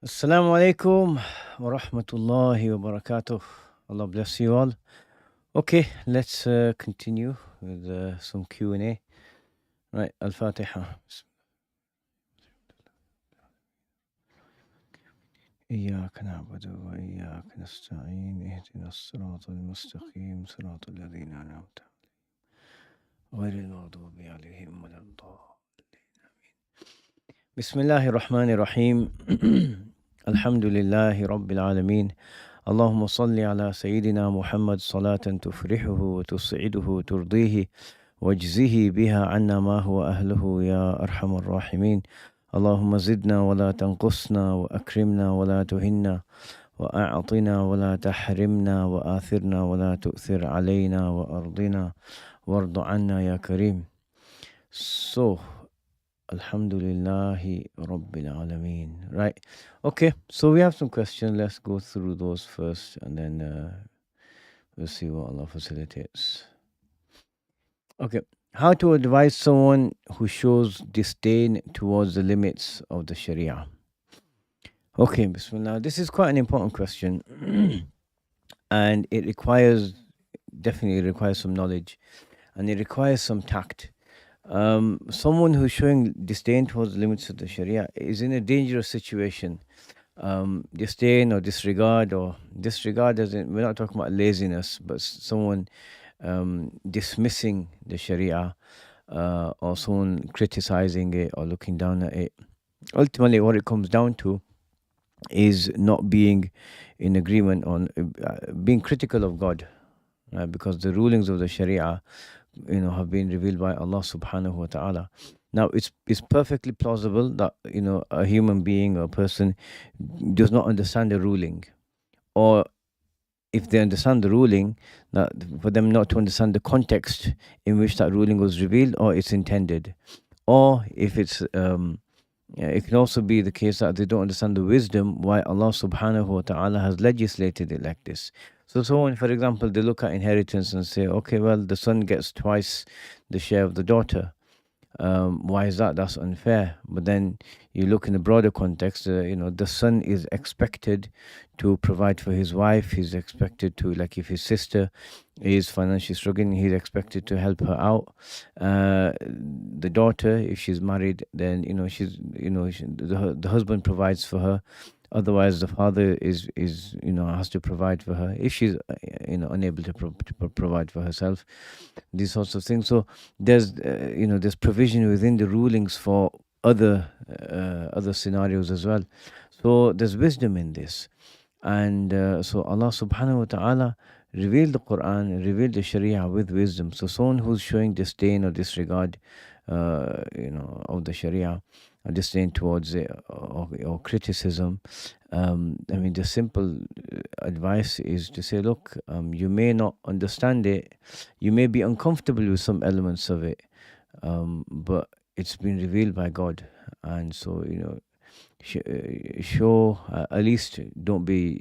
Assalamu alaikum wa rahmatullahi wa barakatuh. Allah bless you all. Okay, let's continue with some Q&A. Right, Al-Fatiha. إياك نعبد وإياك نستعين اهدنا الصراط المستقيم صراط الذين أنعمت عليهم غير المغضوب عليهم ولا الضالين. بسم الله الرحمن الرحيم. الحمد لله رب العالمين. اللهم صل على سيدنا محمد صلاة تفرحه وتسعده وترضيه واجزه بها عنا ما هو أهله يا أرحم الراحمين. اللهم زدنا ولا تنقصنا وأكرمنا ولا تهنا وأعطنا ولا تحرمنا وآثرنا ولا تؤثر علينا وأرضنا وارض عنا يا كريم. So, Alhamdulillahi Rabbil Alameen. Right. Okay. So we have some questions. Let's go through those first and then we'll see what Allah facilitates. Okay. How to advise someone who shows disdain towards the limits of the Sharia? Okay, Bismillah. This is quite an important question. And it definitely requires some knowledge and it requires some tact. Someone who's showing disdain towards the limits of the Sharia is in a dangerous situation. Disdain or disregard doesn't, we're not talking about laziness, but someone dismissing the Sharia or someone criticizing it or looking down at it. Ultimately, what it comes down to is not being in agreement on being critical of God, because the rulings of the Sharia, have been revealed by Allah subhanahu wa ta'ala. Now, it's perfectly plausible that, a human being or a person does not understand the ruling. Or if they understand the ruling, that for them not to understand the context in which that ruling was revealed or it's intended. Or if it's, it can also be the case that they don't understand the wisdom why Allah subhanahu wa ta'ala has legislated it like this. So someone, for example, they look at inheritance and say, okay, well, the son gets twice the share of the daughter. Why is that? That's unfair. But then you look in the broader context, the son is expected to provide for his wife. He's expected to, like if his sister is financially struggling, he's expected to help her out. The daughter, if she's married, then, the husband provides for her. Otherwise, the father is has to provide for her if she's unable to provide for herself. These sorts of things. So there's provision within the rulings for other scenarios as well. So there's wisdom in this, and so Allah Subhanahu wa Taala revealed the Quran, revealed the Sharia with wisdom. So someone who's showing disdain or disregard, of the Sharia, disdain towards it, or criticism. The simple advice is to say, look, you may not understand it, you may be uncomfortable with some elements of it, but it's been revealed by God, and so show at least don't be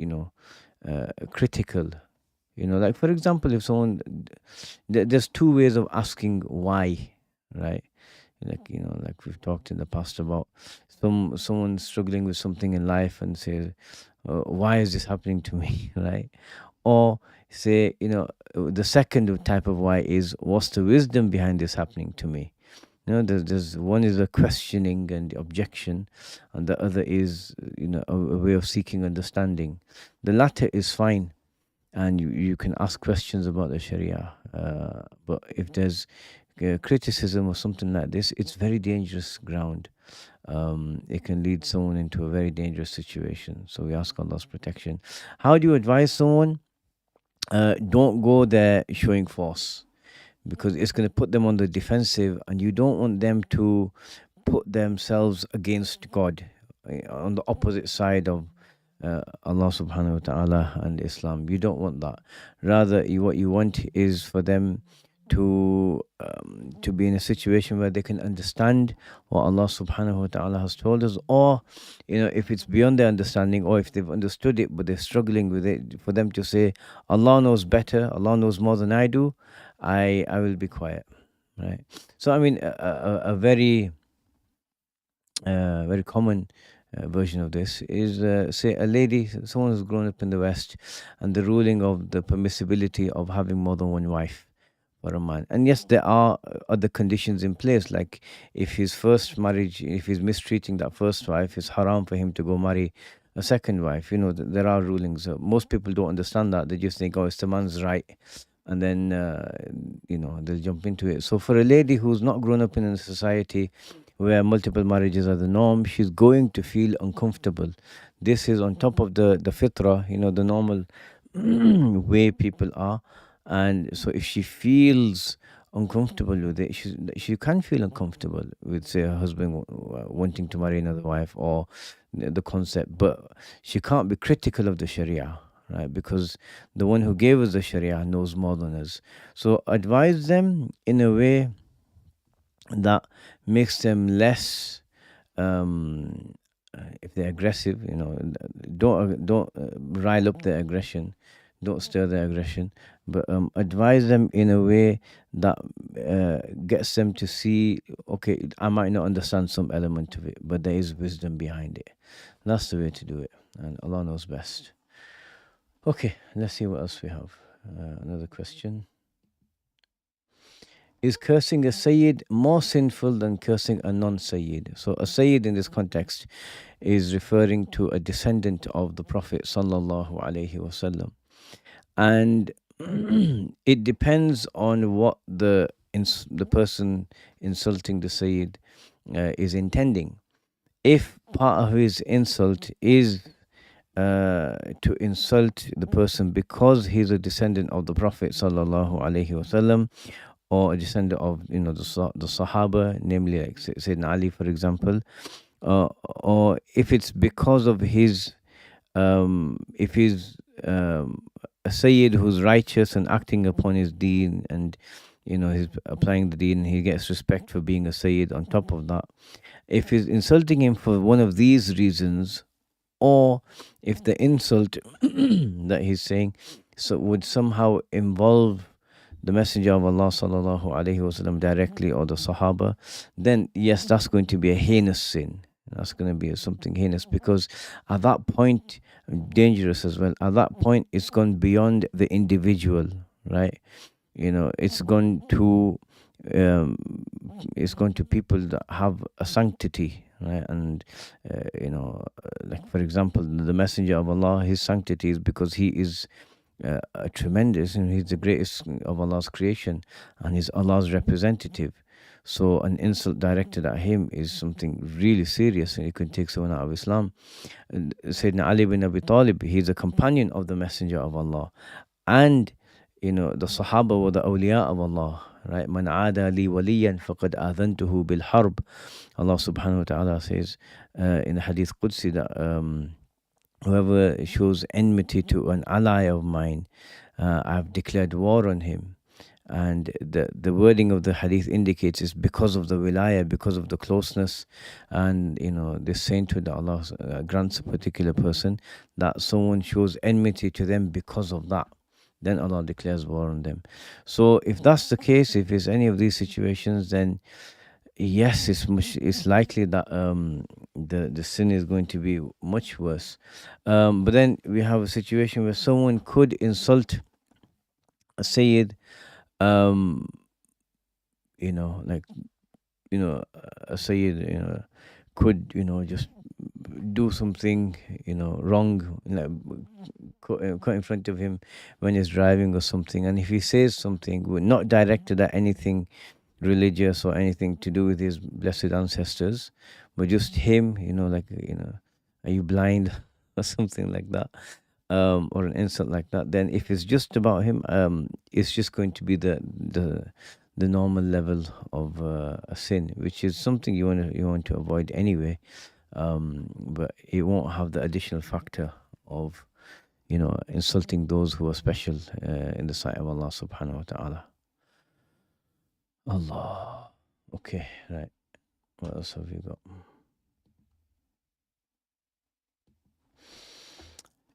critical. Like for example, if someone, there's two ways of asking why, right? Like we've talked in the past about someone struggling with something in life and say, why is this happening to me, right? Or say, the second type of why is, what's the wisdom behind this happening to me? There's one is a questioning and objection, and the other is, a way of seeking understanding. The latter is fine, and you can ask questions about the Sharia. But if there's criticism or something like this, it's very dangerous ground. It can lead someone into a very dangerous situation. So we ask Allah's protection. How do you advise someone? Don't go there showing force, because it's going to put them on the defensive, and you don't want them to put themselves against God, on the opposite side of Allah subhanahu wa ta'ala and Islam. You don't want that. Rather, what you want is for them to be in a situation where they can understand what Allah subhanahu wa ta'ala has told us, or if it's beyond their understanding, or if they've understood it but they're struggling with it, for them to say, Allah knows better, Allah knows more than I do, I will be quiet, right? So a very very common version of this is say a lady, someone who's grown up in the West, and the ruling of the permissibility of having more than one wife for a man. And yes, there are other conditions in place, like if his first marriage, if he's mistreating that first wife, it's haram for him to go marry a second wife. There are rulings. Most people don't understand that. They just think, oh, it's the man's right. And then, they'll jump into it. So for a lady who's not grown up in a society where multiple marriages are the norm, she's going to feel uncomfortable. This is on top of the fitrah, the normal way people are. And so if she feels uncomfortable with it, she can feel uncomfortable with, say, her husband wanting to marry another wife, or the concept. But she can't be critical of the Sharia, right? Because the one who gave us the Sharia knows more than us. So advise them in a way that makes them less, if they're aggressive, don't rile up their aggression, don't stir their aggression, but advise them in a way that gets them to see, okay, I might not understand some element of it, but there is wisdom behind it. That's the way to do it, and Allah knows best. Okay, let's see what else we have. Another question. Is cursing a Sayyid more sinful than cursing a non-Sayyid? So a Sayyid in this context is referring to a descendant of the Prophet sallallahu alaihi wasallam. And it depends on what the person insulting the Sayyid is intending. If part of his insult is to insult the person because he's a descendant of the Prophet sallallahu alaihi wasallam, or a descendant of the Sahaba, namely like Sayyidina Ali, for example, or if it's because of his if he's a Sayyid who's righteous and acting upon his deen, and he's applying the deen, he gets respect for being a Sayyid on top of that. If he's insulting him for one of these reasons, or if the insult that he's saying would somehow involve the Messenger of Allah sallallahu alaihi wasallam directly, or the Sahaba, then yes, that's going to be a heinous sin. That's going to be something heinous, because at that point, dangerous as well. At that point, it's gone beyond the individual, right? It's gone to people that have a sanctity, right? And like for example, the Messenger of Allah, his sanctity is because he is a tremendous, and he's the greatest of Allah's creation, and he's Allah's representative. So an insult directed at him is something really serious, and it can take someone out of Islam. Sayyidina Ali bin Abi Talib, he's a companion of the Messenger of Allah, and the Sahaba were the awliya of Allah, right? Man aada li waliyan faqad adhantuhu bil harb. Allah subhanahu wa ta'ala says in the Hadith Qudsi that whoever shows enmity to an ally of mine, I've declared war on him. And the wording of the hadith indicates it's because of the wilayah, because of the closeness, and this sainthood that Allah grants a particular person, that someone shows enmity to them because of that, then Allah declares war on them. So if that's the case, if it's any of these situations, then yes, it's likely that the sin is going to be much worse. But then we have a situation where someone could insult a Sayyid, a Sayyid, could, just do something, wrong, cut in front of him when he's driving or something. And if he says something not directed at anything religious or anything to do with his blessed ancestors, but just him, are you blind or something like that, or an insult like that, then if it's just about him, it's just going to be the normal level of a sin, which is something you want to avoid anyway. But it won't have the additional factor of insulting those who are special in the sight of Allah subhanahu wa ta'ala. Allah. Okay, right. What else have you got?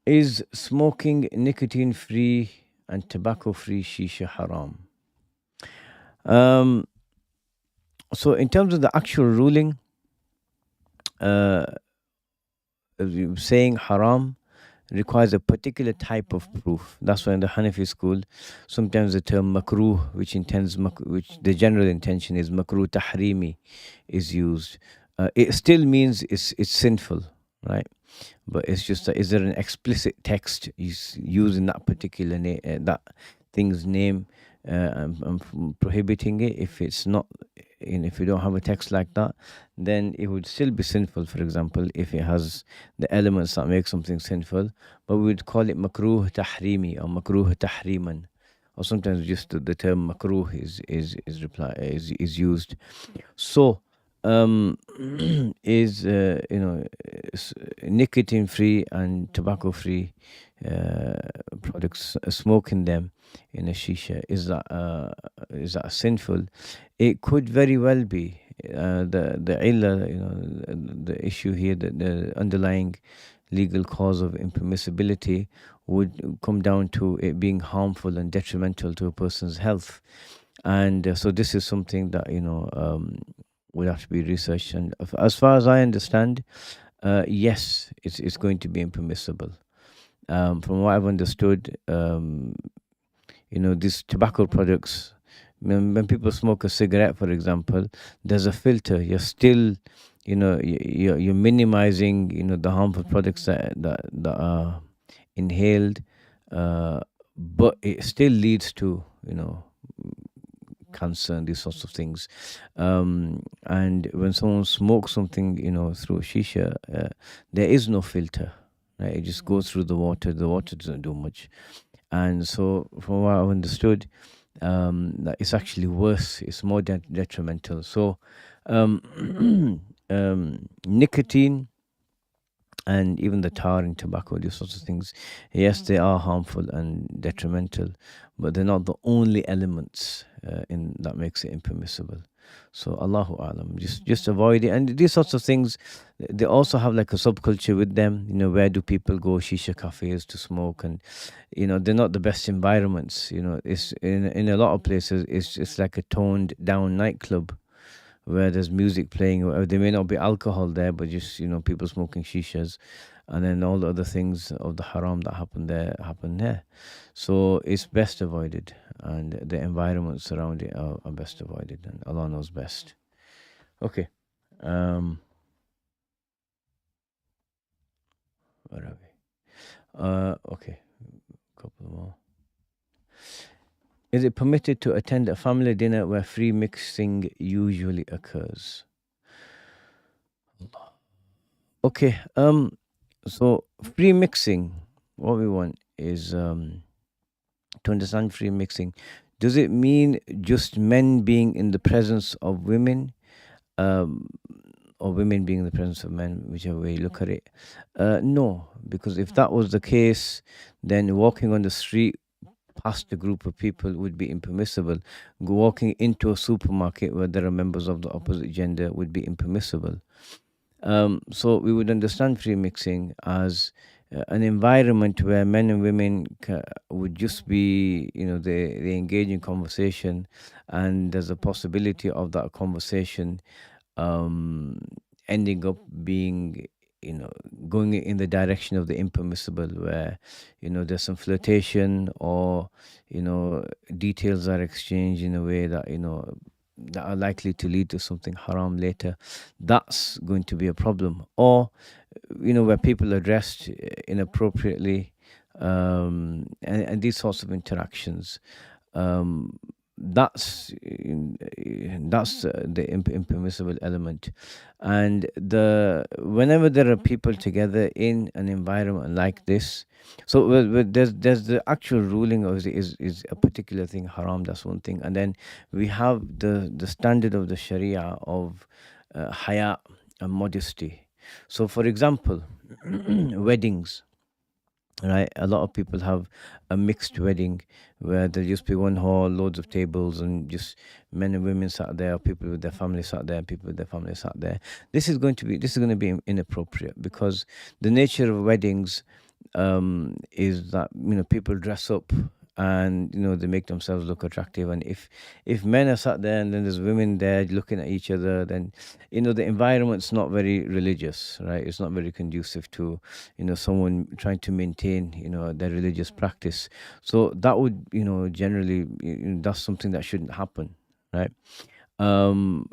Is smoking nicotine-free and tobacco-free shisha haram? So in terms of the actual ruling, saying haram requires a particular type of proof. That's why in the Hanafi school, sometimes the term makruh, which the general intention is makruh tahrimi, is used. It still means it's sinful, right? But it's just that is there an explicit text using that particular that thing's name and prohibiting it? If it's not, and if you don't have a text like that, then it would still be sinful. For example, if it has the elements that make something sinful, but we would call it makruh tahrimi or makruh tahriman, or sometimes just the term makruh is used. So is nicotine free and tobacco free products, smoking them in a shisha, is that sinful? It could very well be. The illa, the issue here, the underlying legal cause of impermissibility would come down to it being harmful and detrimental to a person's health. And so this is something that would have to be researched. And as far as I understand, yes, it's going to be impermissible. From what I've understood, these tobacco products, when people smoke a cigarette, for example, there's a filter. You're still, you're minimizing, the harmful products that are inhaled, but it still leads to, cancer and these sorts of things. And when someone smokes something, through a shisha, there is no filter, right? It just goes through the water. The water doesn't do much. And so, from what I've understood, that it's actually worse. It's more detrimental. So, nicotine and even the tar in tobacco, these sorts of things, yes, they are harmful and detrimental, but they're not the only elements in that makes it impermissible. So Allahu Alam, just avoid it. And these sorts of things, they also have like a subculture with them. Where do people go? Shisha cafes to smoke, and they're not the best environments. It's in a lot of places, it's like a toned down nightclub where there's music playing. Or there may not be alcohol there, but just people smoking shishas, and then all the other things of the haram that happen there. So it's best avoided, and the environments around it are best avoided, and Allah knows best. Okay. Where are we? Okay, couple more. Is it permitted to attend a family dinner where free mixing usually occurs? Okay. So free mixing, what we want is to understand free mixing. Does it mean just men being in the presence of women, or women being in the presence of men, whichever way you look at it? No, because if that was the case, then walking on the street past a group of people would be impermissible. Walking into a supermarket where there are members of the opposite gender would be impermissible. So we would understand free mixing as an environment where men and women would just be, they engage in conversation, and there's a possibility of that conversation ending up being, going in the direction of the impermissible, where, there's some flirtation, or, details are exchanged in a way that, that are likely to lead to something haram later. That's going to be a problem. Or, where people are dressed inappropriately, and these sorts of interactions. That's the impermissible element. And whenever there are people together in an environment like this, so there's the actual ruling of is a particular thing haram. That's one thing, and then we have the standard of the Sharia of haya and modesty. So, for example, weddings. Right, a lot of people have a mixed wedding where there'll just be one hall, loads of tables, and just men and women sat there, people with their family sat there, people with their family sat there. This is going to be inappropriate, because the nature of weddings is that people dress up and they make themselves look attractive. And if men are sat there and then there's women there looking at each other, then the environment's not very religious, right? It's not very conducive to someone trying to maintain their religious practice. So that would generally, that's something that shouldn't happen, right? um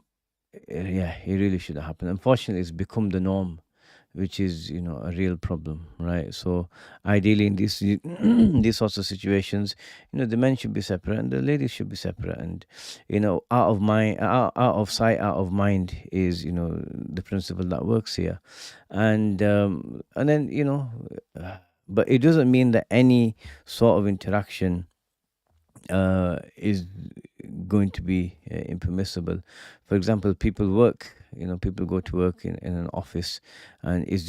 yeah, it really shouldn't happen. Unfortunately, it's become the norm, which is a real problem, right? So ideally in these these sorts of situations, the men should be separate and the ladies should be separate. And out of mind, out of sight, out of mind is the principle that works here. And then but it doesn't mean that any sort of interaction is going to be impermissible. For example, people work. People go to work in an office, and is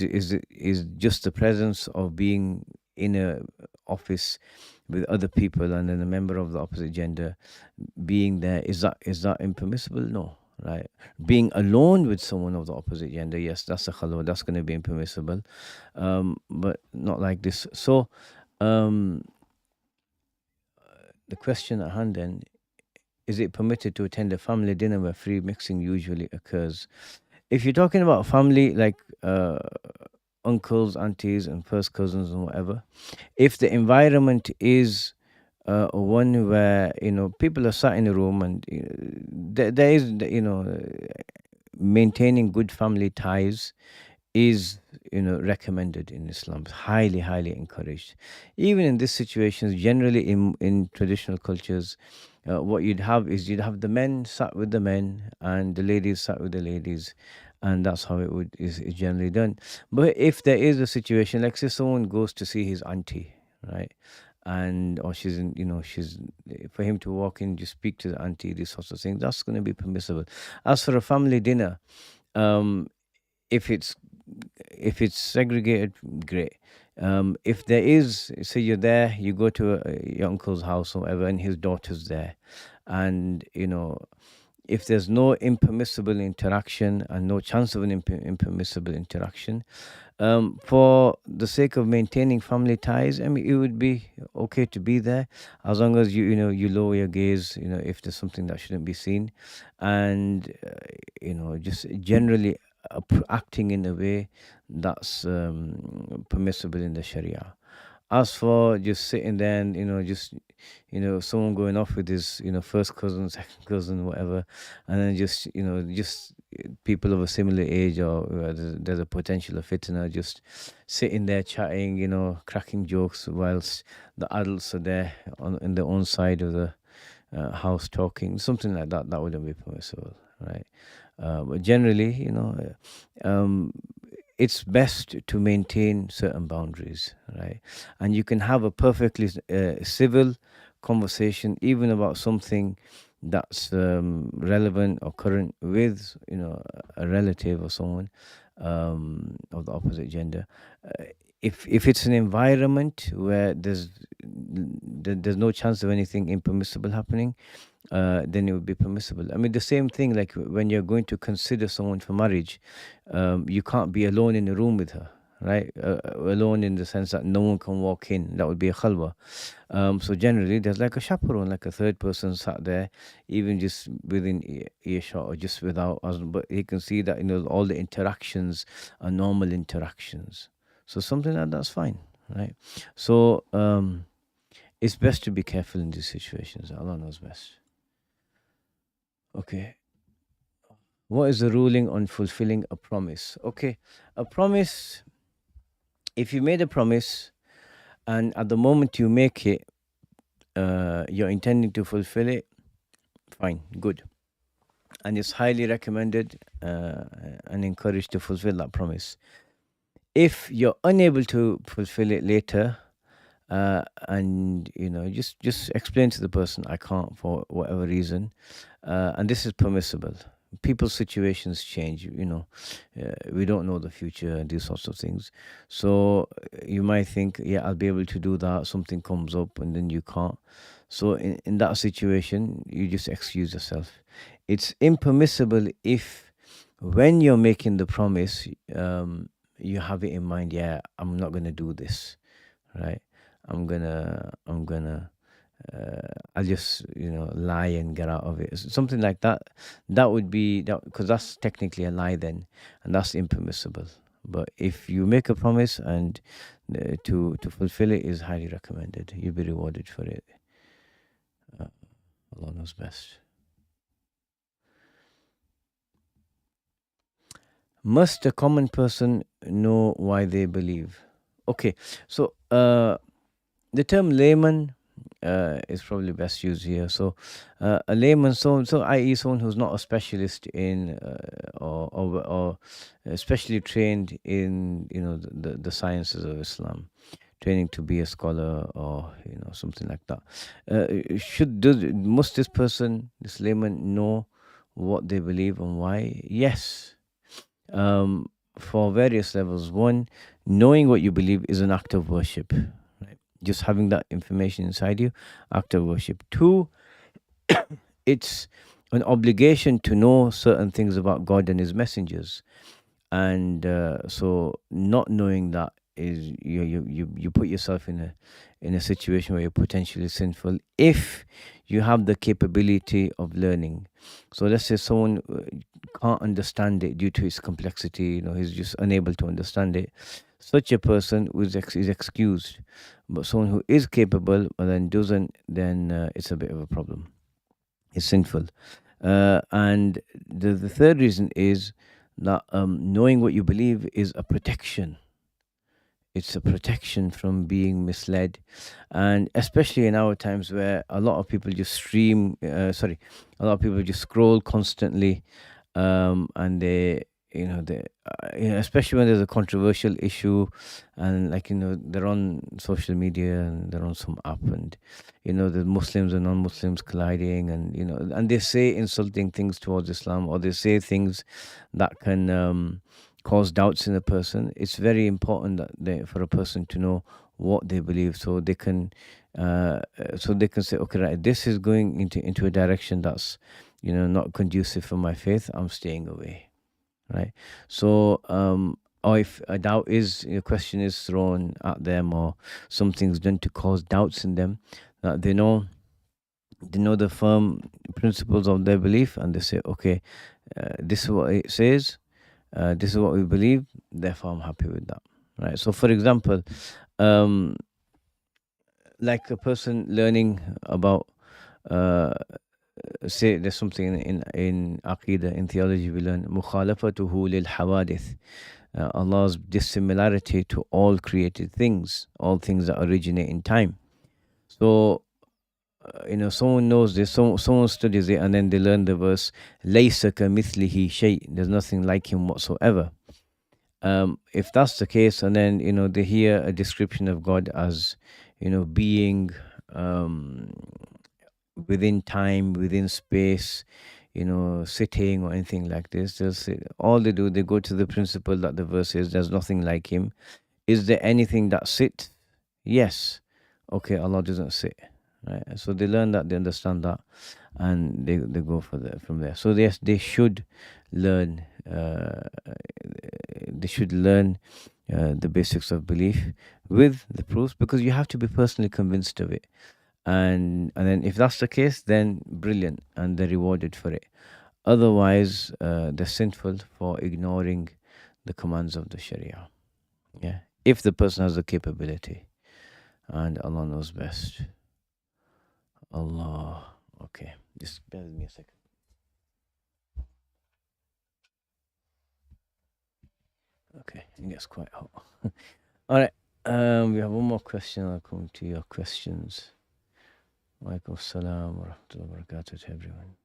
just the presence of being in a office with other people and then a member of the opposite gender being there, is that impermissible? No, right? Being alone with someone of the opposite gender, yes, that's a khalwa, that's going to be impermissible, but not like this. So um the question at hand then, is it permitted to attend a family dinner where free mixing usually occurs? If you're talking about family, like uncles, aunties, and first cousins and whatever, if the environment is one where people are sat in a room and there is maintaining good family ties is recommended in Islam, highly, highly encouraged. Even in these situations, generally in traditional cultures, what you'd have the men sat with the men and the ladies sat with the ladies, and that's how is generally done. But if there is a situation, like say someone goes to see his auntie, right? And or she's in she's for him to walk in, just speak to the auntie, these sorts of things, that's going to be permissible. As for a family dinner, um if it's segregated, great. If there is, say you're there, you go to your uncle's house or whatever, and his daughter's there, and if there's no impermissible interaction and no chance of an impermissible interaction, for the sake of maintaining family ties, I mean, it would be okay to be there, as long as you lower your gaze, if there's something that shouldn't be seen, and just generally acting in a way that's permissible in the Sharia. As for just sitting there and just someone going off with his first cousin, second cousin, whatever, and then just just people of a similar age, or there's a potential of fitna, just sitting there chatting, cracking jokes whilst the adults are there in their own side of the house talking, something like that, that wouldn't be permissible, right? But generally, it's best to maintain certain boundaries, right? And you can have a perfectly civil conversation, even about something that's relevant or current with, a relative or someone of the opposite gender. If it's an environment where there's no chance of anything impermissible happening, then it would be permissible. I mean, the same thing like when you're going to consider someone for marriage, you can't be alone in a room with her, right? Alone in the sense that no one can walk in. That would be a khalwa. So generally, there's like a chaperone, like a third person sat there, even just within earshot or just without us. But you can see that all the interactions are normal interactions. So something like that's fine, right? So it's best to be careful in these situations. Allah knows best. Okay. What is the ruling on fulfilling a promise? Okay. A promise, if you made a promise and at the moment you make it, you're intending to fulfill it, fine, good. And it's highly recommended and encouraged to fulfill that promise. If you're unable to fulfill it later, and just explain to the person, I can't for whatever reason, and this is permissible. People's situations change, we don't know the future and these sorts of things. So you might think, yeah, I'll be able to do that, something comes up and then you can't. So in that situation, you just excuse yourself. It's impermissible if when you're making the promise, you have it in mind, yeah, I'm not going to do this, right? I'm gonna I'll just lie and get out of it. Something like that. That would be that, because that's technically a lie then, and that's impermissible. But if you make a promise and to fulfill it is highly recommended. You'll be rewarded for it. Uh, Allah knows best. Must a common person know why they believe? Okay, so the term layman is probably best used here. So a layman, so i.e. someone who's not a specialist in or especially trained in the sciences of Islam, training to be a scholar or something like that. Must this person, this layman, know what they believe and why? Yes, for various levels. One, knowing what you believe is an act of worship. Right? Just having that information inside you, act of worship. Two, it's an obligation to know certain things about God and His messengers, and so not knowing that is you put yourself in a situation where you're potentially sinful if you have the capability of learning. So let's say someone can't understand it due to its complexity, he's just unable to understand it. Such a person is excused. But someone who is capable but then doesn't, then it's a bit of a problem. It's sinful. And the third reason is that knowing what you believe is a protection. It's a protection from being misled, and especially in our times where a lot of people just a lot of people just scroll constantly, and especially when there's a controversial issue, and they're on social media and they're on some app, and the Muslims and non-Muslims colliding, and they say insulting things towards Islam, or they say things that can cause doubts in a person. It's very important for a person to know what they believe, so they can say, okay, right, this is going into a direction that's not conducive for my faith. I'm staying away, right? So or if a question is thrown at them, or something's done to cause doubts in them, that they know the firm principles of their belief, and they say, okay, this is what it says, this is what we believe, therefore I'm happy with that, right? So for example, like a person learning about say there's something in Aqidah, in theology, we learn mukhalafatuhu lil hawadith, Allah's dissimilarity to all created things, all things that originate in time. So someone knows this, someone studies it, and then they learn the verse laysa kamithlihi shay, there's nothing like him whatsoever. If that's the case, and then they hear a description of God as being within time, within space, sitting or anything like this, all they do, they go to the principle that the verse says there's nothing like him. Is there anything that sits? Yes. Okay, Allah doesn't sit, right? So they learn that, they understand that, and they go from there. So yes, they should learn the basics of belief with the proofs, because you have to be personally convinced of it. And then if that's the case, then brilliant, and they're rewarded for it. Otherwise, they're sinful for ignoring the commands of the Sharia. Yeah, if the person has the capability, and Allah knows best. Allah. Okay, just bear with me a second. Okay, it gets quite hot. All right, we have one more question. I'll come to your questions. Walaikum assalam wa rahmatullahi wa barakatuh to everyone.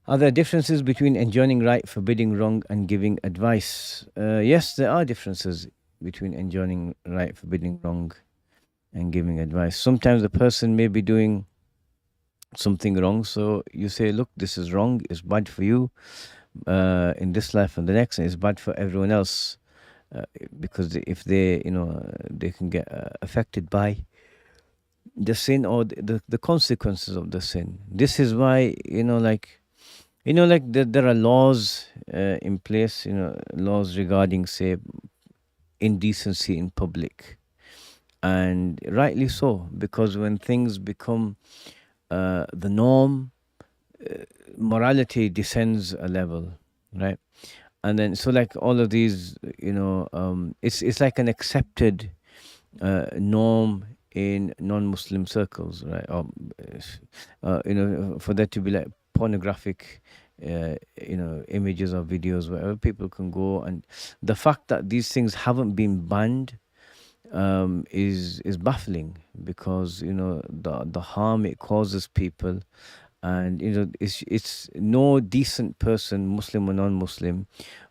Are there differences between enjoining right, forbidding wrong, and giving advice? Yes, there are differences between enjoining right, forbidding wrong, and giving advice. Sometimes the person may be doing something wrong, so you say, look, this is wrong, it's bad for you in this life and the next, and it's bad for everyone else, because if they they can get affected by the sin or the consequences of the sin. This is why there are laws in place, laws regarding, say, indecency in public, and rightly so, because when things become the norm, morality descends a level, right? And then so like all of these, it's like an accepted norm in non-Muslim circles, right? For there to be like pornographic, images or videos wherever people can go, and the fact that these things haven't been banned is baffling, because the harm it causes people, and it's no decent person, Muslim or non-Muslim,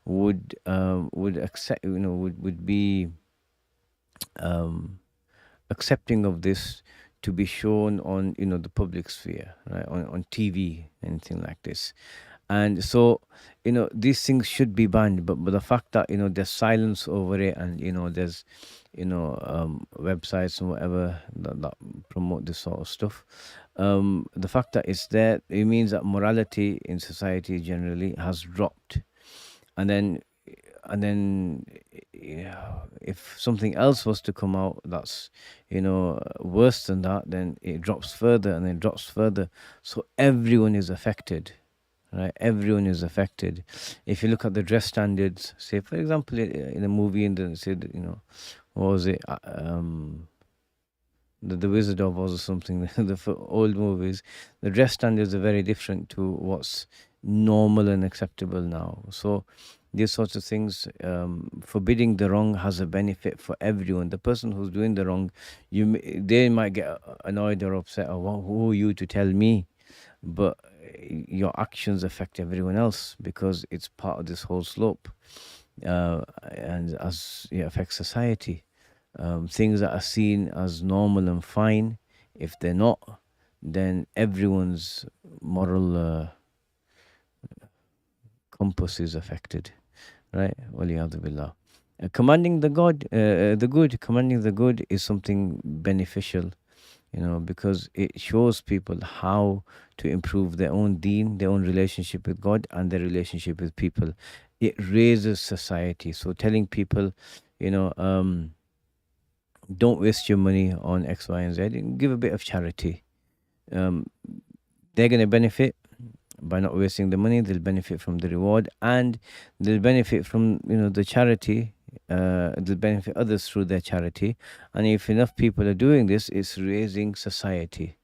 would accept, would be um, accepting of this to be shown on the public sphere, right, on TV, anything like this. And so these things should be banned, but the fact that there's silence over it, and there's websites and whatever that promote this sort of stuff, the fact that it's there, it means that morality in society generally has dropped. And then and then if something else was to come out that's worse than that, then it drops further and then drops further. So everyone is affected, right? Everyone is affected. If you look at the dress standards, say for example, in a movie, and then say that, what was it, the Wizard of Oz or something, old movies, the dress standards are very different to what's normal and acceptable now. So these sorts of things, forbidding the wrong has a benefit for everyone. The person who's doing the wrong, they might get annoyed or upset, or who are you to tell me? But your actions affect everyone else, because it's part of this whole slope, and as it affects society. Things that are seen as normal and fine, if they're not, then everyone's moral compass is affected, right? Waliyadu billah. Commanding the good is something beneficial, because it shows people how to improve their own deen, their own relationship with God, and their relationship with people. It raises society. So telling people, you know, um, don't waste your money on X, Y, and Z. Give a bit of charity. Um, they're going to benefit by not wasting the money. They'll benefit from the reward, and they'll benefit from the charity. They'll benefit others through their charity, and if enough people are doing this, it's raising society,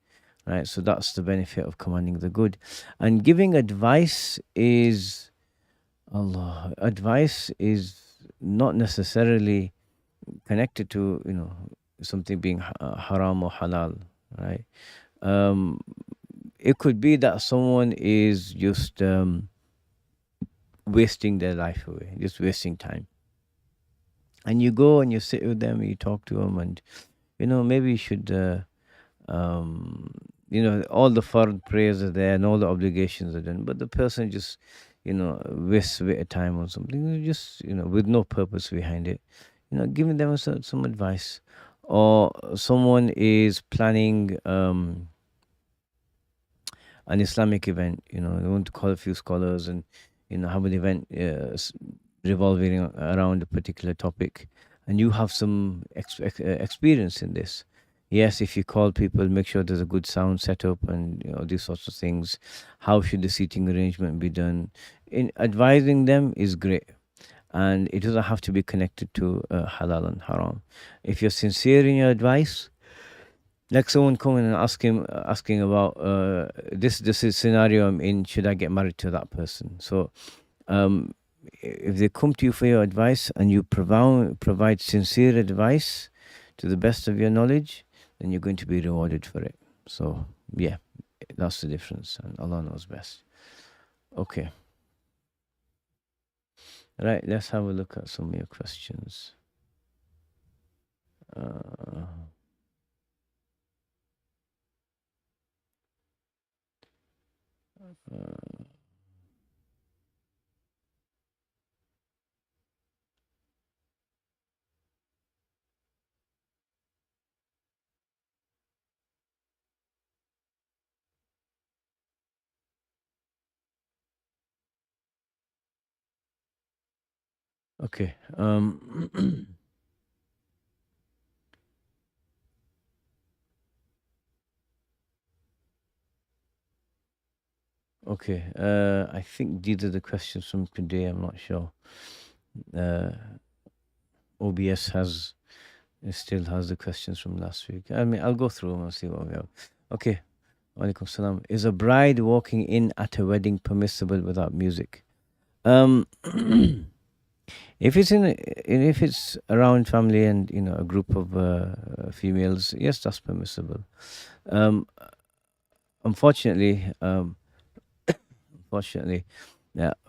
right? So that's the benefit of commanding the good. And giving advice is, Allah, advice is not necessarily connected to something being haram or halal, right? um it could be that someone is just wasting their life away, just wasting time, and you go and you sit with them, you talk to them, and maybe you should um all the fard prayers are there and all the obligations are done, but the person just wastes a bit of time on something, just with no purpose behind it. Giving them some advice. Or someone is planning an Islamic event. They want to call a few scholars and have an event revolving around a particular topic, and you have some experience in this. Yes, if you call people, make sure there's a good sound setup and these sorts of things. How should the seating arrangement be done? In advising them is great, and it doesn't have to be connected to halal and haram. If you're sincere in your advice, like someone coming and asking about this is scenario I'm in, should I get married to that person? So um if they come to you for your advice and you provide sincere advice to the best of your knowledge, then you're going to be rewarded for it. So yeah, that's the difference, and Allah knows best. Okay, right, let's have a look at some of your questions. uh, uh, okay. Okay. I think these are the questions from today. I'm not sure. Uh, OBS has it still has the questions from last week. I mean, I'll go through them and see what we have. Okay. Walaikum salam. Is a bride walking in at a wedding permissible without music? Um, if it's if it's around family and a group of females, yes, that's permissible. Um, unfortunately, unfortunately,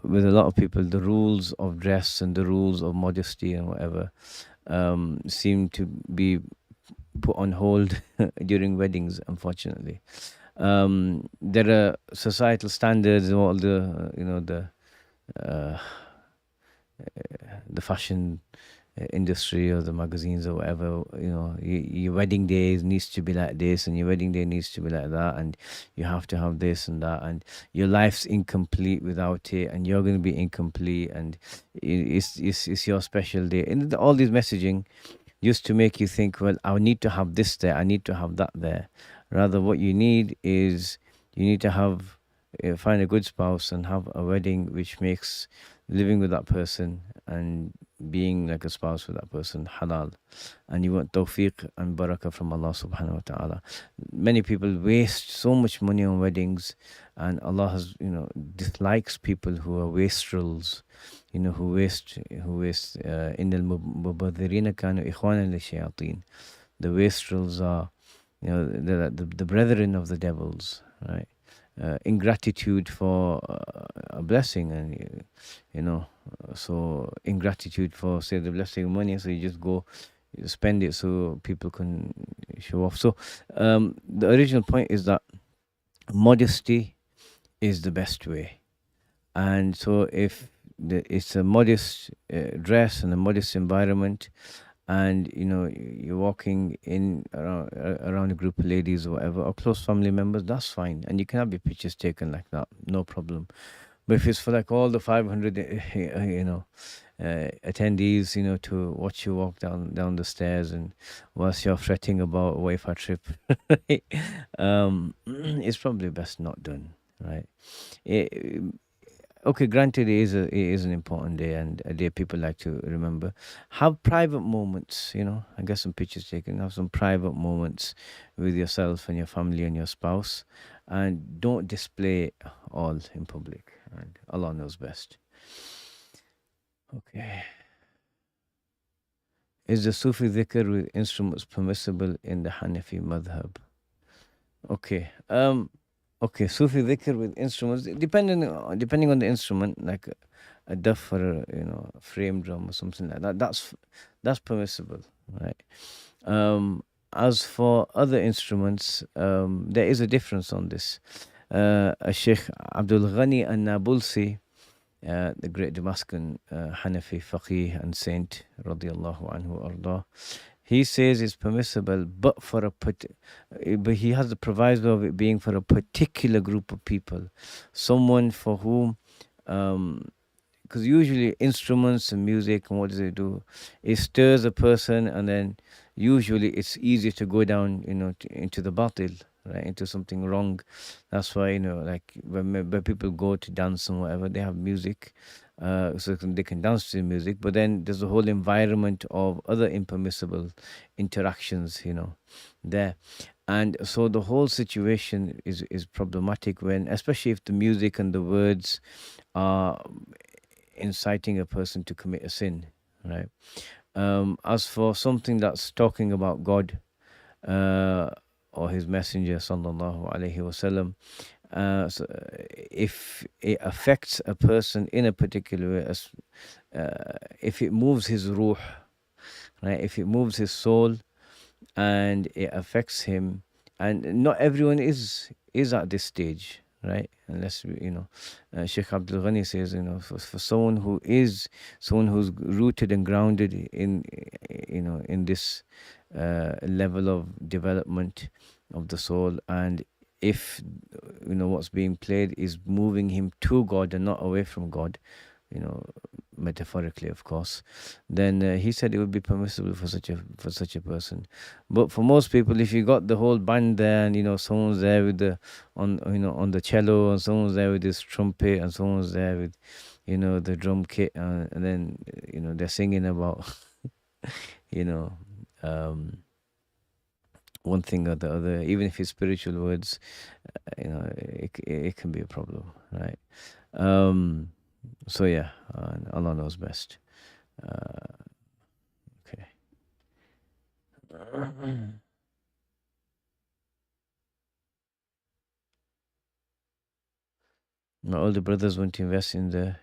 with a lot of people, the rules of dress and the rules of modesty and whatever seem to be put on hold during weddings. Unfortunately, there are societal standards, all the uh, the fashion industry or the magazines or whatever, your wedding day needs to be like this and your wedding day needs to be like that, and you have to have this and that, and your life's incomplete without it, and you're going to be incomplete, and it's your special day, and all this messaging used to make you think, well, I need to have this there, I need to have that there. Rather, what you need is you need to have find a good spouse and have a wedding which makes living with that person and being like a spouse with that person halal. And you want tawfiq and barakah from Allah subhanahu wa ta'ala. Many people waste so much money on weddings, and Allah has dislikes people who are wastrels, who waste innal mubadhirina kanu ikhwanan lishayatin. The wastrels are the brethren of the devils, right? Ingratitude for a blessing, and so ingratitude for, say, the blessing of money, so you just go spend it so people can show off. So the original point is that modesty is the best way. And so if it's a modest dress and a modest environment, and you're walking in around a group of ladies or whatever, or close family members, that's fine, and you can have your pictures taken like that, no problem. But if it's for like all the 500 attendees, to watch you walk down the stairs, and whilst you're fretting about a Wi-Fi trip, it's probably best not done, right? it, Okay, granted, it is an important day and a day people like to remember. Have private moments, and get some pictures taken. Have some private moments with yourself and your family and your spouse, and don't display it all in public. And Allah knows best. Okay. Is the Sufi dhikr with instruments permissible in the Hanafi madhab? Okay. Okay, Sufi dhikr with instruments, depending on the instrument, like a duff or a frame drum or something like that. That's permissible, right? As for other instruments, there is a difference on this. Shaykh Abdul-Ghani al-Nabulsi, the great Damascus Hanafi faqih and saint, radiallahu anhu arda, he says it's permissible, but but he has the proviso of it being for a particular group of people, someone for whom, because usually instruments and music, and what does it do? It stirs a person, and then usually it's easier to go down, into the batil, right, into something wrong. That's why, like when people go to dance and whatever, they have music, so they can dance to the music. But then there's a whole environment of other impermissible interactions, there. And so the whole situation is problematic when, especially if the music and the words are inciting a person to commit a sin, right? As for something that's talking about God or His Messenger, sallallahu alaihi wasallam, so if it affects a person in a particular way, if it moves his ruh, right? If it moves his soul and it affects him, and not everyone is at this stage, right? Unless Shaykh Abdul Ghani says, for someone who's rooted and grounded in this level of development of the soul, and if what's being played is moving him to God and not away from God, you know, metaphorically, of course, then he said it would be permissible for such a person. But for most people, if you got the whole band there, and someone's there with the on the cello, and someone's there with his trumpet, and someone's there with the drum kit, and then they're singing about you know um, one thing or the other, even if it's spiritual words, it can be a problem, right? So yeah, Allah knows best. Okay. My older brothers want to invest in the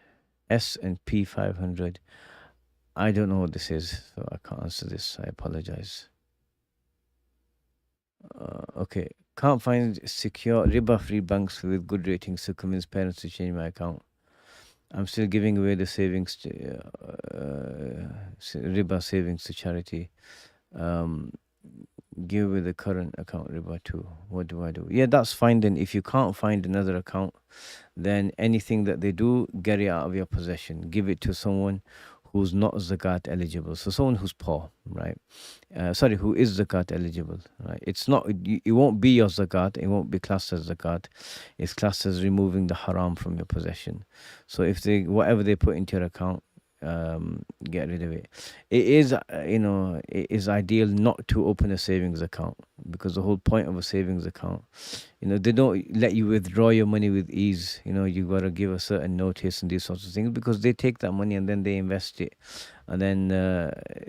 S&P 500. I don't know what this is, so I can't answer this. I apologize. Okay. Can't find secure riba-free banks with good ratings to convince parents to change my account. I'm still giving away the savings to riba savings to charity. Give away the current account riba too. What do I do? Yeah, that's fine then. If you can't find another account, then anything that they do, get it out of your possession. Give it to someone who's not zakat eligible. So someone who's poor, right? Sorry, who is zakat eligible, right? It's not, it won't be your zakat. It won't be classed as zakat. It's classed as removing the haram from your possession. So if whatever they put into your account, get rid of it. It is, it is ideal not to open a savings account, because the whole point of a savings account, they don't let you withdraw your money with ease. You got to give a certain notice and these sorts of things, because they take that money and then they invest it, and then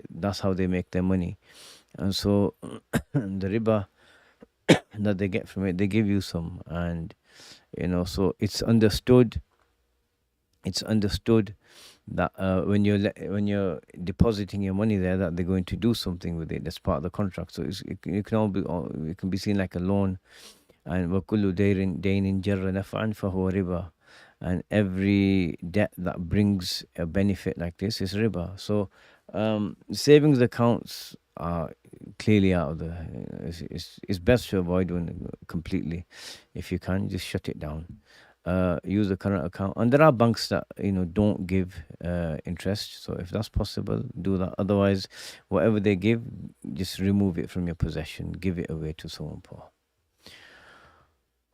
that's how they make their money. And so the riba that they get from it, they give you some, and so it's understood that when you're depositing your money there, that they're going to do something with it. That's part of the contract. So it can be seen like a loan. And وَكُلُّ دَيْنٍ جَرَّ نَفْعًا فَهُوَ riba. And every debt that brings a benefit like this is riba. So savings accounts are clearly out of the. It's best to avoid one completely. If you can, just shut it down. Use the current account, and there are banks that don't give interest. So if that's possible, do that. Otherwise, whatever they give, just remove it from your possession. Give it away to someone poor.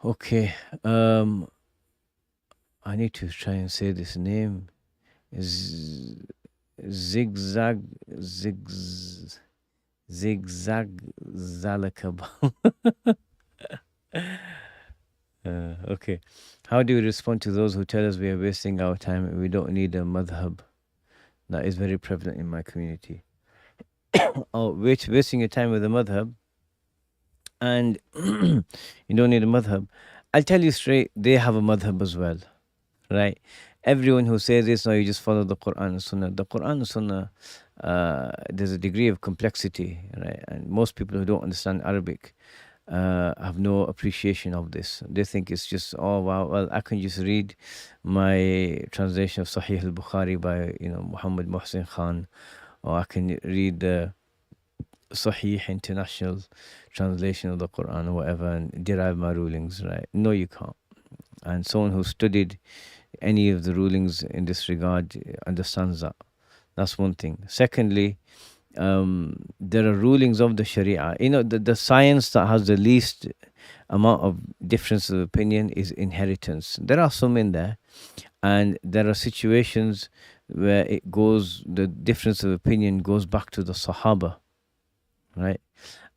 Okay. I need to try and say this name. Zigzag Zalakaba. Okay. How do we respond to those who tell us we are wasting our time and we don't need a madhab? That is very prevalent in my community. Wasting your time with a madhab, and you don't need a madhab. I'll tell you straight, they have a madhab as well, right? Everyone who says this, no, you just follow the Quran and Sunnah. The Quran and Sunnah, there's a degree of complexity, right? And most people who don't understand Arabic have no appreciation of this. They think it's just, oh wow, well, I can just read my translation of Sahih al-Bukhari by Muhammad Muhsin Khan, or I can read the Sahih International translation of the Quran or whatever and derive my rulings, right? No, you can't. And someone who studied any of the rulings in this regard understands that. That's one thing. Secondly, there are rulings of the Sharia. The science that has the least amount of difference of opinion is inheritance. There are some in there, and there are situations where the difference of opinion goes back to the Sahaba, right?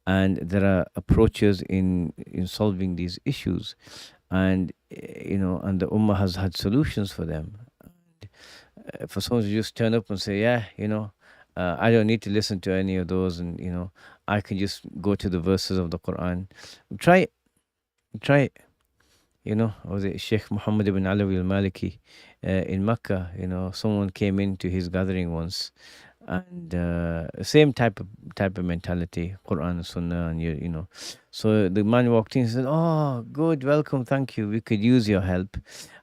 And there are approaches in solving these issues, and and the Ummah has had solutions for them. For someone to just turn up and say, yeah, I don't need to listen to any of those, and I can just go to the verses of the Quran. Try it. Was it Sheikh Muhammad ibn Alawi al-Maliki in Mecca? Someone came into his gathering once, and same type of mentality, Quran, Sunnah, and So the man walked in and said, "Oh, good, welcome, thank you. We could use your help."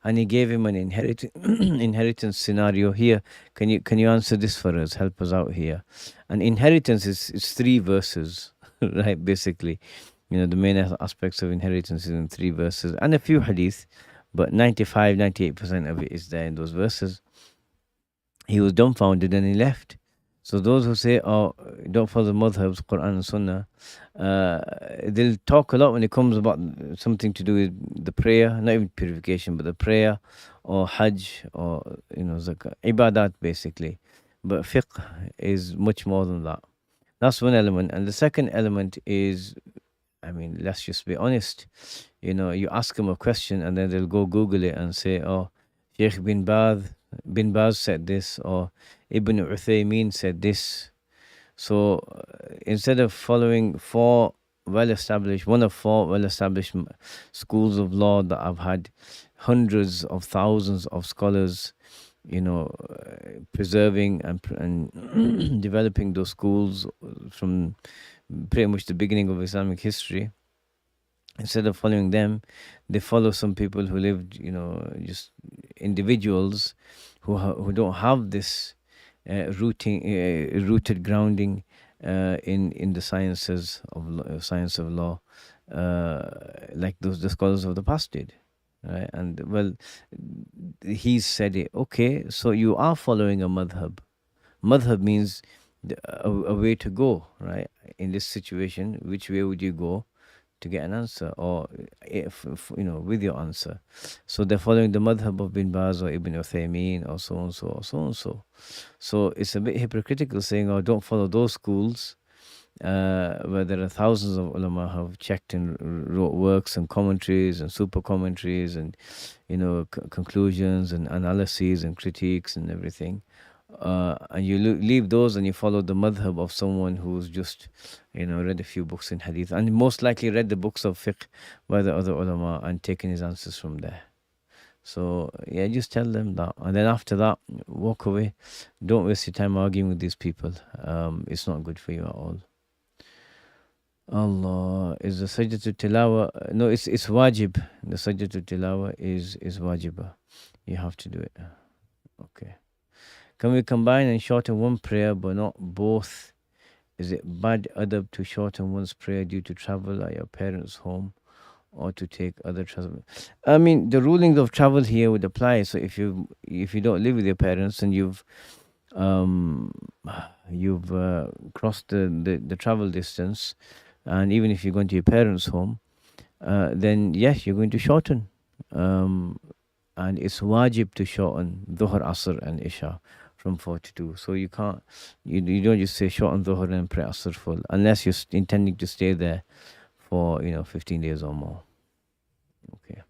And he gave him an inheritance scenario here. Can you answer this for us? Help us out here. And inheritance is 3 verses, right? Basically, the main aspects of inheritance is in 3 verses and a few hadith, but 98% of it is there in those verses. He was dumbfounded and he left. So those who say, "Oh, don't follow the madhabs, Quran and Sunnah," they'll talk a lot when it comes about something to do with the prayer, not even purification, but the prayer, or Hajj, or zakah, ibadat basically. But fiqh is much more than that. That's one element, and the second element is, I mean, let's just be honest. You ask them a question and then they'll go Google it and say, "Oh, Sheikh bin Baz said this," or Ibn Uthaymeen said this. So instead of following one of four well-established schools of law that have had hundreds of thousands of scholars, preserving and developing those schools from pretty much the beginning of Islamic history. Instead of following them, they follow some people who lived, just individuals who don't have this rooted grounding in the science of law, like the scholars of the past did, right? And well, he said it. Okay, so you are following a madhab. Madhab means a way to go, right? In this situation, which way would you go to get an answer, or if with your answer? So they're following the madhab of bin Baz or Ibn Uthaymeen or so and so or so and so. So it's a bit hypocritical saying, "Oh, don't follow those schools," where there are thousands of ulama have checked and wrote works and commentaries and super commentaries and conclusions and analyses and critiques and everything. And you leave those and you follow the madhab of someone who's just read a few books in hadith, and most likely read the books of fiqh by the other ulama and taken his answers from there. So yeah, just tell them that, and then after that, walk away. Don't waste your time arguing with these people. It's not good for you at all. Allah, is the sajdatul tilawa? No, it's wajib. The sajdatul tilawa is wajibah. You have to do it. Okay. Can we combine and shorten one prayer but not both? Is it bad adab to shorten one's prayer due to travel at your parents' home, or to take other travel? I mean, the rulings of travel here would apply. So if you don't live with your parents and you've crossed the travel distance, and even if you're going to your parents' home, then yes, you're going to shorten. And it's wajib to shorten Dhuhr, Asr, and Isha from 4 to 2. So you can't, you don't just say shorten Dhuhr and pray Asr full, unless you're intending to stay there for 15 days or more. Okay.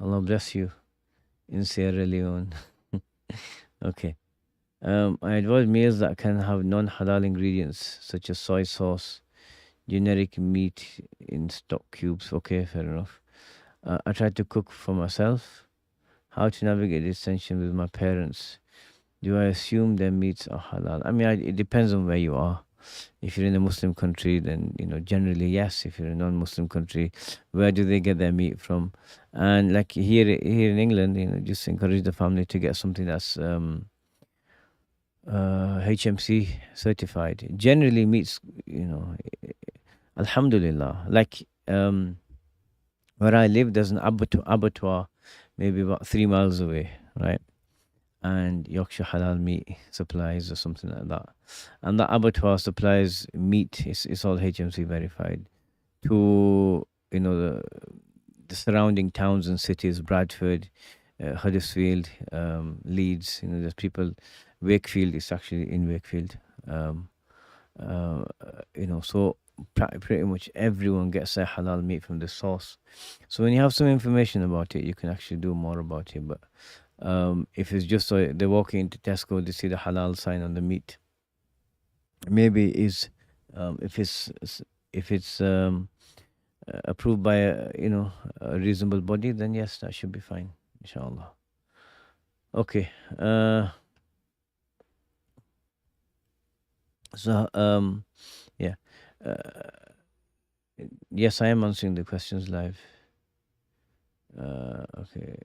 Allah bless you in Sierra Leone. Okay. I advise meals that can have non-halal ingredients such as soy sauce, generic meat in stock cubes. Okay, fair enough. I try to cook for myself. How to navigate this tension with my parents? Do I assume their meats are halal? I mean, it depends on where you are. If you're in a Muslim country, then generally yes. If you're in a non-Muslim country, where do they get their meat from? And like here in England, just encourage the family to get something that's HMC certified. Generally, meats, Alhamdulillah. Like where I live, there's an abattoir maybe about 3 miles away, right? And Yorkshire Halal Meat Supplies or something like that. And that abattoir supplies meat. It's all HMC verified to the surrounding towns and cities: Bradford, Huddersfield, Leeds. There's people. Wakefield is actually in Wakefield. So pretty much everyone gets their halal meat from the source. So when you have some information about it, you can actually do more about it. But if it's just so they're walking into Tesco, they see the halal sign on the meat, maybe if it's approved by a reasonable body, then yes, that should be fine, inshallah. Okay. So yeah. Yes, I am answering the questions live. Okay.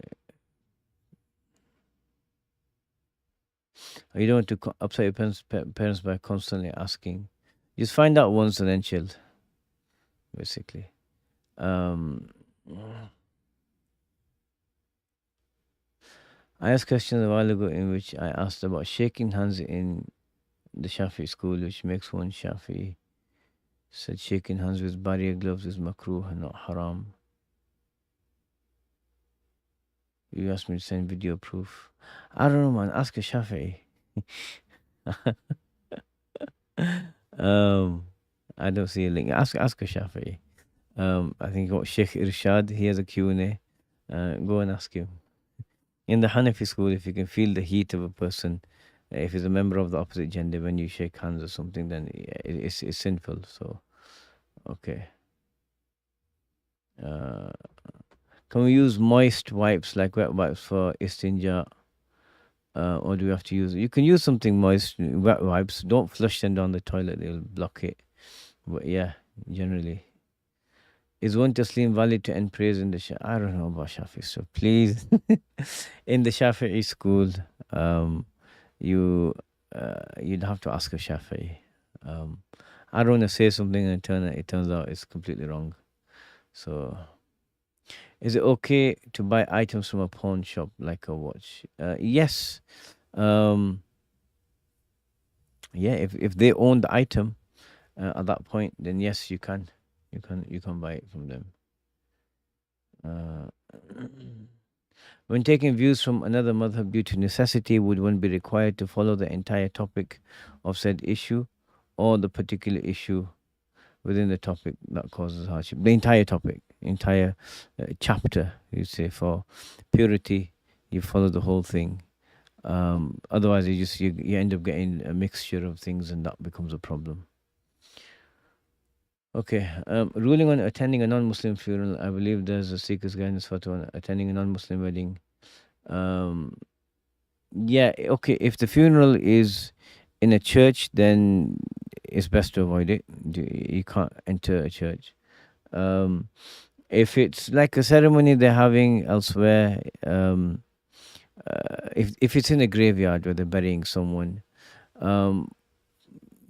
You don't want to upset your parents by constantly asking. Just find out once and then chill, basically. I asked questions a while ago in which I asked about shaking hands in the Shafi school, which makes one Shafi. Said shaking hands with barrier gloves is makruh and not haram. You asked me to send video proof. I don't know, man. Ask a Shafi. um, I don't see a link. Ask a Shafi. I think got Sheikh Irshad. He has a Q&A. Go and ask him. In the Hanafi school, if you can feel the heat of a person, if he's a member of the opposite gender, when you shake hands or something, then it's sinful. So, okay. Uh, can we use moist wipes like wet wipes for istinja? Or do we have to use? You can use something moist, wet wipes. Don't flush them down the toilet; they'll block it. But yeah, generally, is one taslim valid to end prayers in the? I don't know about Shafi, so please, in the Shafi'i school, um, you'd have to ask a Shafi'i. Um, I don't want to say something and it turns out it's completely wrong. So, is it okay to buy items from a pawn shop like a watch? Yes. Um, yeah, if they own the item at that point, then yes, you can buy it from them. Uh, when taking views from another madhab due to necessity, would one be required to follow the entire topic of said issue, or the particular issue within the topic that causes hardship? The entire topic, entire chapter, you say, for purity, you follow the whole thing. Otherwise, you end up getting a mixture of things, and that becomes a problem. Okay. Ruling on attending a non-Muslim funeral. I believe there's a Seeker's guidance for on attending a non-Muslim wedding. Um, yeah. Okay. If the funeral is in a church, then it's best to avoid it. You can't enter a church. Um, if it's like a ceremony they're having elsewhere, if it's in a graveyard where they're burying someone, um,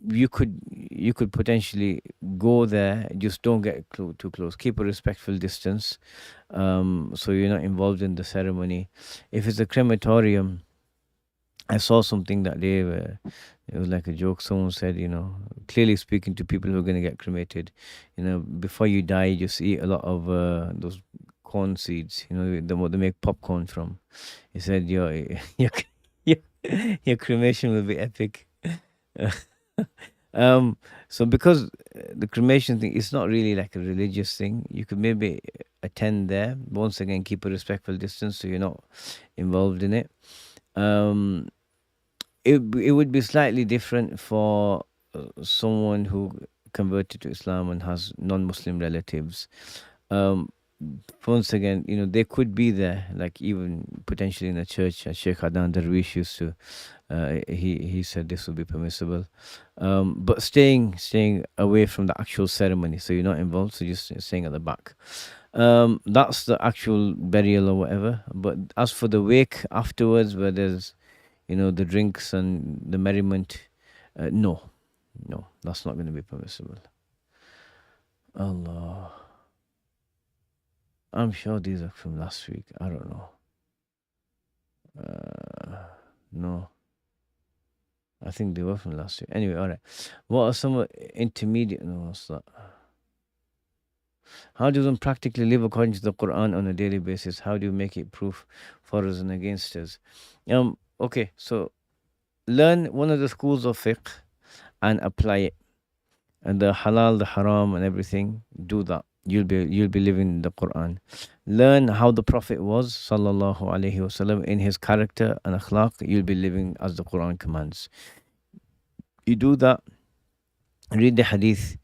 you could potentially go there. Just don't get too close. Keep a respectful distance, so you're not involved in the ceremony. If it's a crematorium, I saw something that day where it was like a joke. Someone said, clearly speaking to people who are going to get cremated, before you die, you just eat a lot of those corn seeds, what they make popcorn from. He said, your, your cremation will be epic. um, so because the cremation thing is not really like a religious thing, you could maybe attend there. Once again, keep a respectful distance so you're not involved in it. Um, it would be slightly different for someone who converted to Islam and has non-Muslim relatives. Um, Once again, they could be there, like even potentially in a church. Sheikh Adnan Darwish used to. He said this would be permissible, but staying away from the actual ceremony, so you're not involved. So just staying at the back. That's the actual burial or whatever. But as for the wake afterwards, where there's the drinks and the merriment, no, that's not going to be permissible. Allah. I'm sure these are from last week. I don't know. No. I think they were from last week. Anyway, all right. What are some intermediate? No, what's that? How do one practically live according to the Quran on a daily basis? How do you make it proof for us and against us? Okay, so learn one of the schools of fiqh and apply it. And the halal, the haram, and everything, do that. You'll be living the Quran. Learn how the Prophet was, sallallahu alaihi wasallam, in his character and akhlaq. You'll be living as the Quran commands. You do that. Read the hadith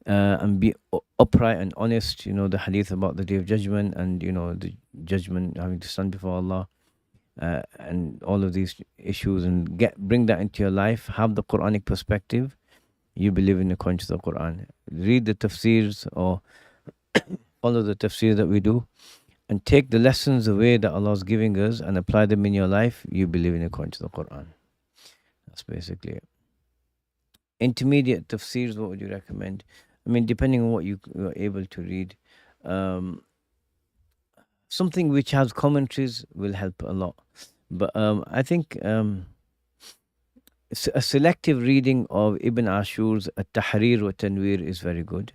and be upright and honest. The hadith about the day of judgment and the judgment having to stand before Allah. And all of these issues, and bring that into your life. Have the Quranic perspective. You believe in according to the Quran. Read the tafsirs or follow the tafsir that we do, and take the lessons away that Allah is giving us and apply them in your life. You believe in according to the Quran. That's basically it. Intermediate tafsirs, what would you recommend? I mean, depending on what you are able to read. something which has commentaries will help a lot. But I think a selective reading of Ibn Ashur's At-Tahrir wa Tanwir is very good.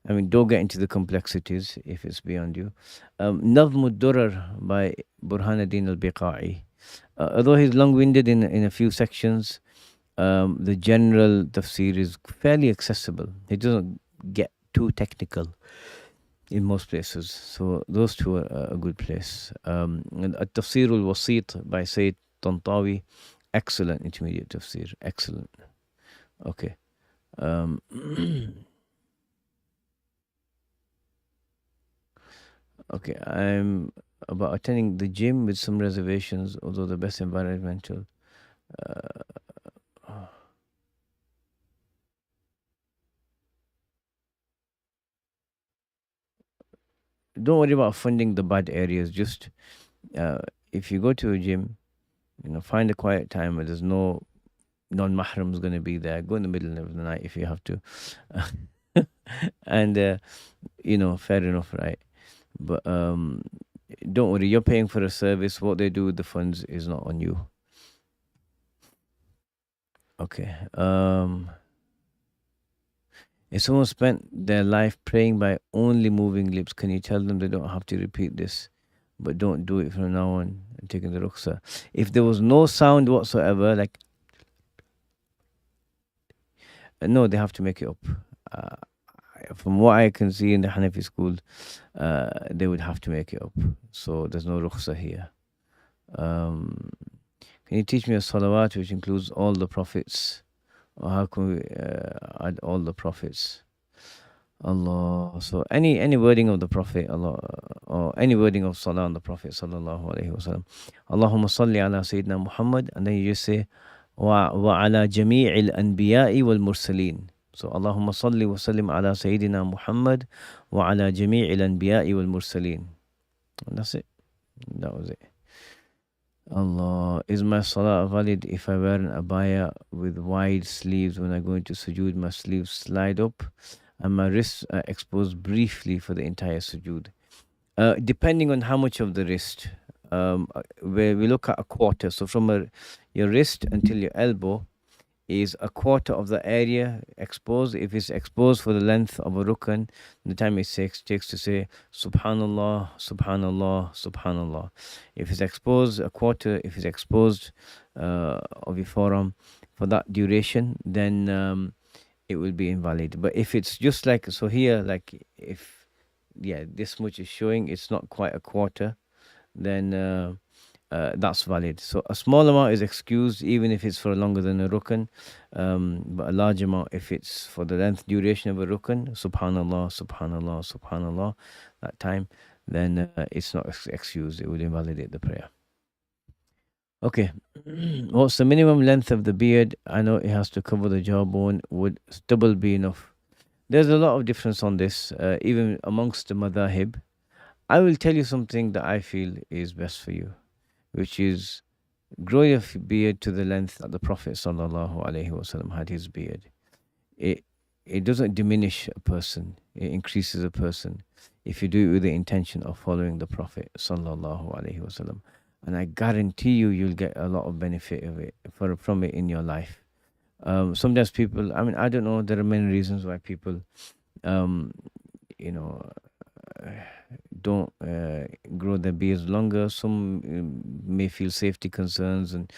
I mean, don't get into the complexities if it's beyond you. Nazm al-Durar by Burhanuddin al-Biqai. Although he's long-winded in a few sections, the general tafsir is fairly accessible. It doesn't get too technical in most places. So those two are a good place. And At-Tafsir al-Wasit by Sayyid Tantawi, excellent intermediate tafsir, excellent. Okay. Um, okay, I'm about attending the gym with some reservations, although the best environmental. Uh, don't worry about funding the bad areas. Just uh, if you go to a gym, find a quiet time where there's no non-mahrams going to be there. Go in the middle of the night if you have to. And fair enough, right? But don't worry, you're paying for a service. What they do with the funds is not on you. Okay. If someone spent their life praying by only moving lips, can you tell them they don't have to repeat this, but don't do it from now on and taking the rukhsa? If there was no sound whatsoever, like no, they have to make it up. Uh, from what I can see in the Hanafi school, they would have to make it up. So there's no rukhsa here. Can you teach me a salawat which includes all the prophets? Or how can we add all the prophets? Allah. So any wording of the Prophet, Allah, or any wording of salah on the Prophet sallallahu alaihi wasallam. Allahumma salli ala Sayyidina Muhammad, and then you just say wa ala jami'il anbiya'i wal mursaleen. So Allahumma salli wa sallim ala Sayyidina Muhammad wa ala jami'il anbiya'i wal mursaleen. And that's it. That was it. Allah, is my salah valid if I wear an abaya with wide sleeves? When I go into sujood, my sleeves slide up and my wrists are exposed briefly for the entire sujood. Depending on how much of the wrist, where we look at a quarter. So from your wrist until your elbow is a quarter of the area exposed. If it's exposed for the length of a rukn, the time it takes to say Subhanallah, Subhanallah, Subhanallah. If it's exposed a quarter, if it's exposed of your forearm for that duration, then it will be invalid. But if it's just like, so here, like if, this much is showing, it's not quite a quarter, then that's valid. So a small amount is excused even if it's for longer than a rukn, but a large amount if it's for the length duration of a rukn, subhanallah, subhanallah, subhanallah, that time, then it's not excused. It would invalidate the prayer. Okay. What's the minimum length of the beard? I know it has to cover the jawbone. Would stubble be enough? There's a lot of difference on this, even amongst the madhahib. I will tell you something that I feel is best for you, which is grow your beard to the length that the Prophet sallallahu alaihi wasallam had his beard. It doesn't diminish a person; it increases a person if you do it with the intention of following the Prophet sallallahu alaihi wasallam. And I guarantee you'll get a lot of benefit of it from it in your life. Sometimes people, I mean, I don't know. There are many reasons why people, you know, don't grow their beards longer. Some may feel safety concerns, and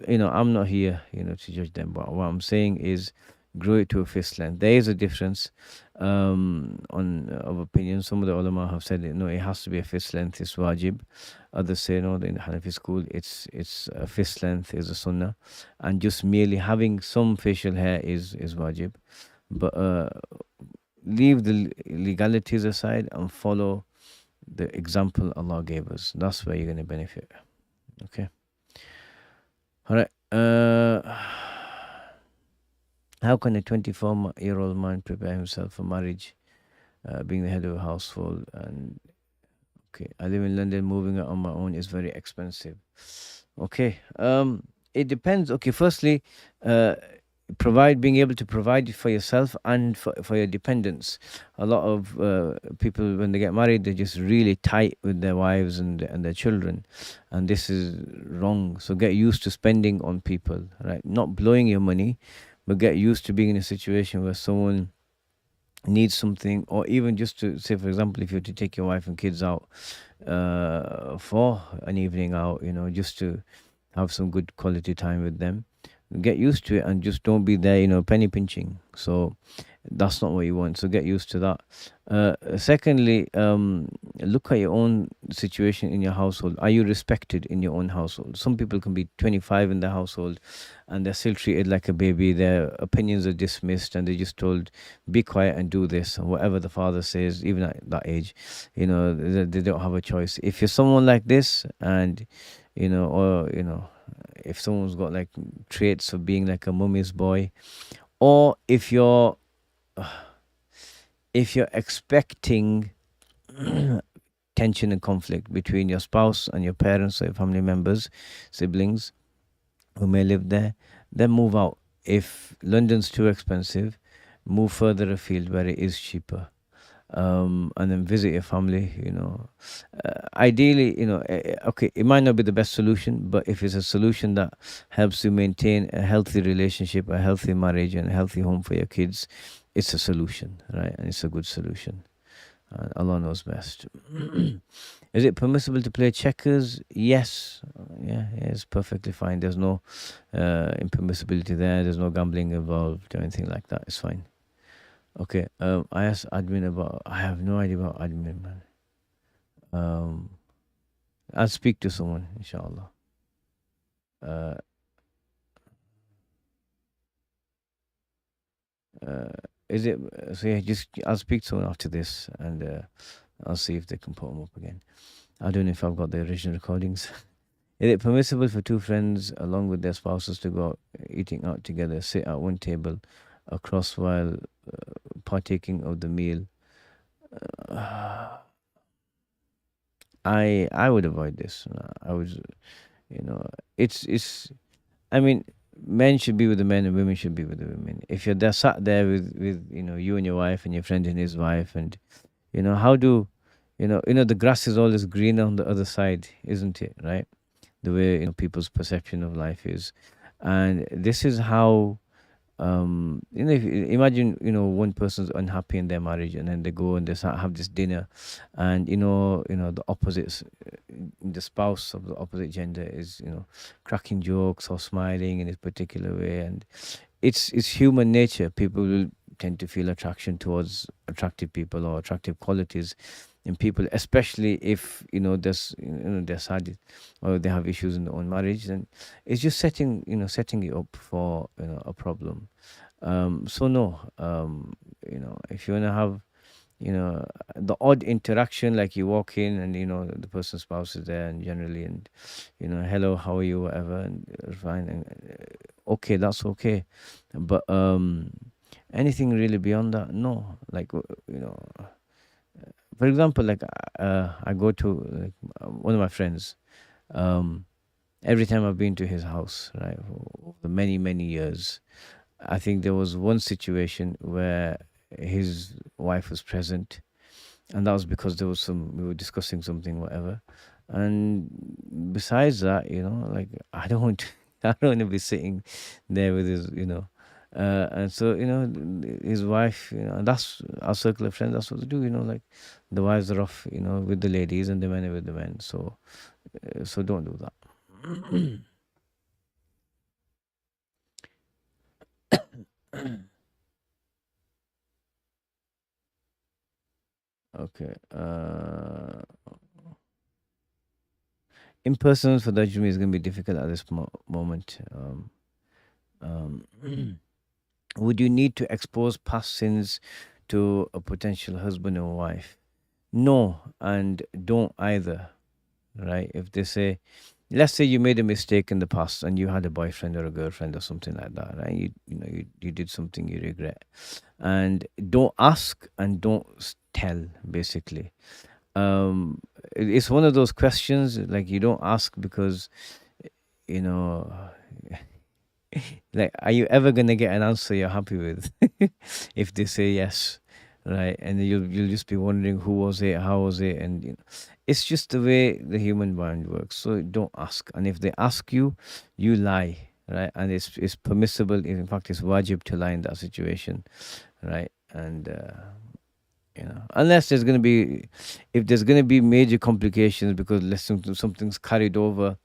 I'm not here, to judge them. But what I'm saying is, grow it to a fist length. There is a difference of opinion. Some of the ulama have said no, it has to be a fist length. It's wajib. Others say no. In the Hanafi school, it's a fist length is a sunnah, and just merely having some facial hair is wajib. But leave the legalities aside and follow the example Allah gave us. That's where you're going to benefit. Okay. All right. How can a 24-year-old man prepare himself for marriage, being the head of a household? And okay, I live in London. Moving out on my own is very expensive. Okay. It depends. Okay. Firstly, being able to provide for yourself and for your dependents. A lot of people, when they get married, they're just really tight with their wives and their children, and this is wrong. So get used to spending on people, right? Not blowing your money, but get used to being in a situation where someone needs something, or even just to say, for example, if you're to take your wife and kids out for an evening out, just to have some good quality time with them, get used to it, and just don't be there, penny pinching. So that's not what you want. So get used to that. Secondly, look at your own situation in your household. Are you respected in your own household? Some people can be 25 in their household and they're still treated like a baby. Their opinions are dismissed and they're just told, be quiet and do this, and whatever the father says, even at that age, they don't have a choice. If you're someone like this, and if someone's got like traits of being like a mummy's boy, or if you're expecting tension and conflict between your spouse and your parents or your family members, siblings who may live there, then move out. If London's too expensive, move further afield where it is cheaper. And then visit your family. Ideally, okay, it might not be the best solution, but if it's a solution that helps you maintain a healthy relationship, a healthy marriage, and a healthy home for your kids, it's a solution, right? And it's a good solution. Allah knows best. Is it permissible to play checkers? Yes. Yeah, it's perfectly fine. There's no impermissibility there. There's no gambling involved or anything like that. It's fine. Okay. I asked admin about. I have no idea about admin, man. I'll speak to someone, inshallah. Uh, is it? So yeah, just I'll speak to someone after this, and I'll see if they can put them up again. I don't know if I've got the original recordings. Is it permissible for two friends, along with their spouses, to go eating out together, sit at one table across while partaking of the meal? I would avoid this. I would, it's. I mean, men should be with the men and women should be with the women. If you're there, sat there with you and your wife and your friend and his wife, and how do the grass is always greener on the other side, isn't it? Right? The way people's perception of life is, and this is how if imagine one person's unhappy in their marriage, and then they go and they have this dinner, and the opposites, the spouse of the opposite gender is cracking jokes or smiling in this particular way, and it's human nature. People will tend to feel attraction towards attractive people or attractive qualities in people, especially if they're sad or they have issues in their own marriage. And it's just setting it up for a problem. So no, if you want to have the odd interaction, like you walk in and the person's spouse is there, and generally, and hello, how are you, whatever, and fine, and okay, that's okay. But anything really beyond that, no. Like for example, like I go to like one of my friends. Every time I've been to his house, right, for the many years, I think there was one situation where his wife was present, and that was because we were discussing something, whatever. And besides that, like I don't want to, I don't want to be sitting there with and so his wife, and that's our circle of friends. That's what they do, like the wives are off, with the ladies, and the men are with the men. So don't do that. Okay. In person for the Ajmi is going to be difficult at this moment. Um, would you need to expose past sins to a potential husband or wife? No, and don't either, right? If they say, let's say you made a mistake in the past and you had a boyfriend or a girlfriend or something like that, right? You did something you regret, and don't ask and don't tell, basically. It's one of those questions, like you don't ask because you know Like, are you ever gonna get an answer you're happy with? If they say yes, right? And then you'll just be wondering who was it, how was it, and it's just the way the human mind works. So don't ask. And if they ask you, you lie, right? And it's permissible. In fact, it's wajib to lie in that situation, right? And unless there's gonna be, if there's gonna be major complications because let's say something's carried over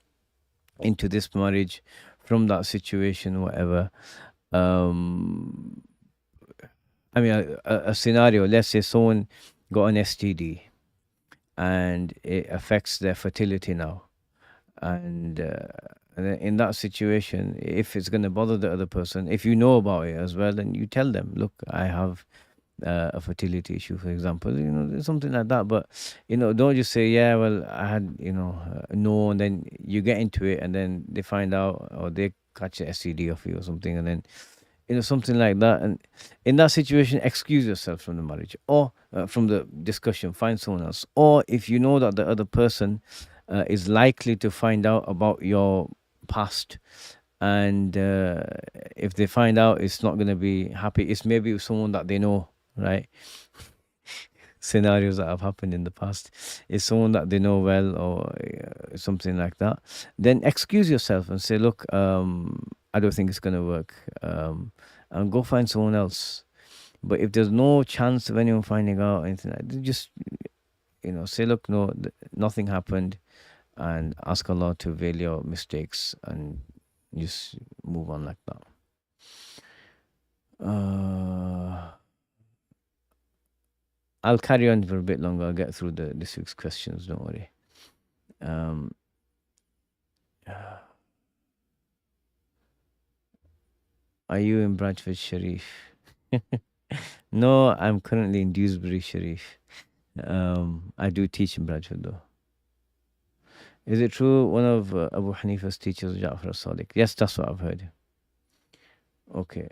into this marriage from that situation, whatever. um I mean, a scenario, let's say someone got an STD and it affects their fertility now, and then in that situation, if it's going to bother the other person, if you know about it as well, then you tell them, look, I have a fertility issue, for example, something like that. But don't just say, yeah, well, I had, no, and then you get into it and then they find out, or they catch an STD of you or something, and then something like that. And in that situation, excuse yourself from the marriage, or from the discussion, find someone else. Or if you know that the other person is likely to find out about your past, and if they find out, it's not going to be happy. It's maybe someone that they know, right? Scenarios that have happened in the past, is someone that they know well, or something like that. Then excuse yourself and say, look, I don't think it's going to work, and go find someone else. But if there's no chance of anyone finding out anything, just say, look, no, nothing happened, and ask Allah to veil your mistakes, and just move on like that. I'll carry on for a bit longer. I'll get through this week's questions, don't worry. Are you in Bradford, Sharif? No, I'm currently in Dewsbury, Sharif. I do teach in Bradford, though. Is it true one of Abu Hanifa's teachers, Ja'far as-Sadiq? Yes, that's what I've heard. Okay.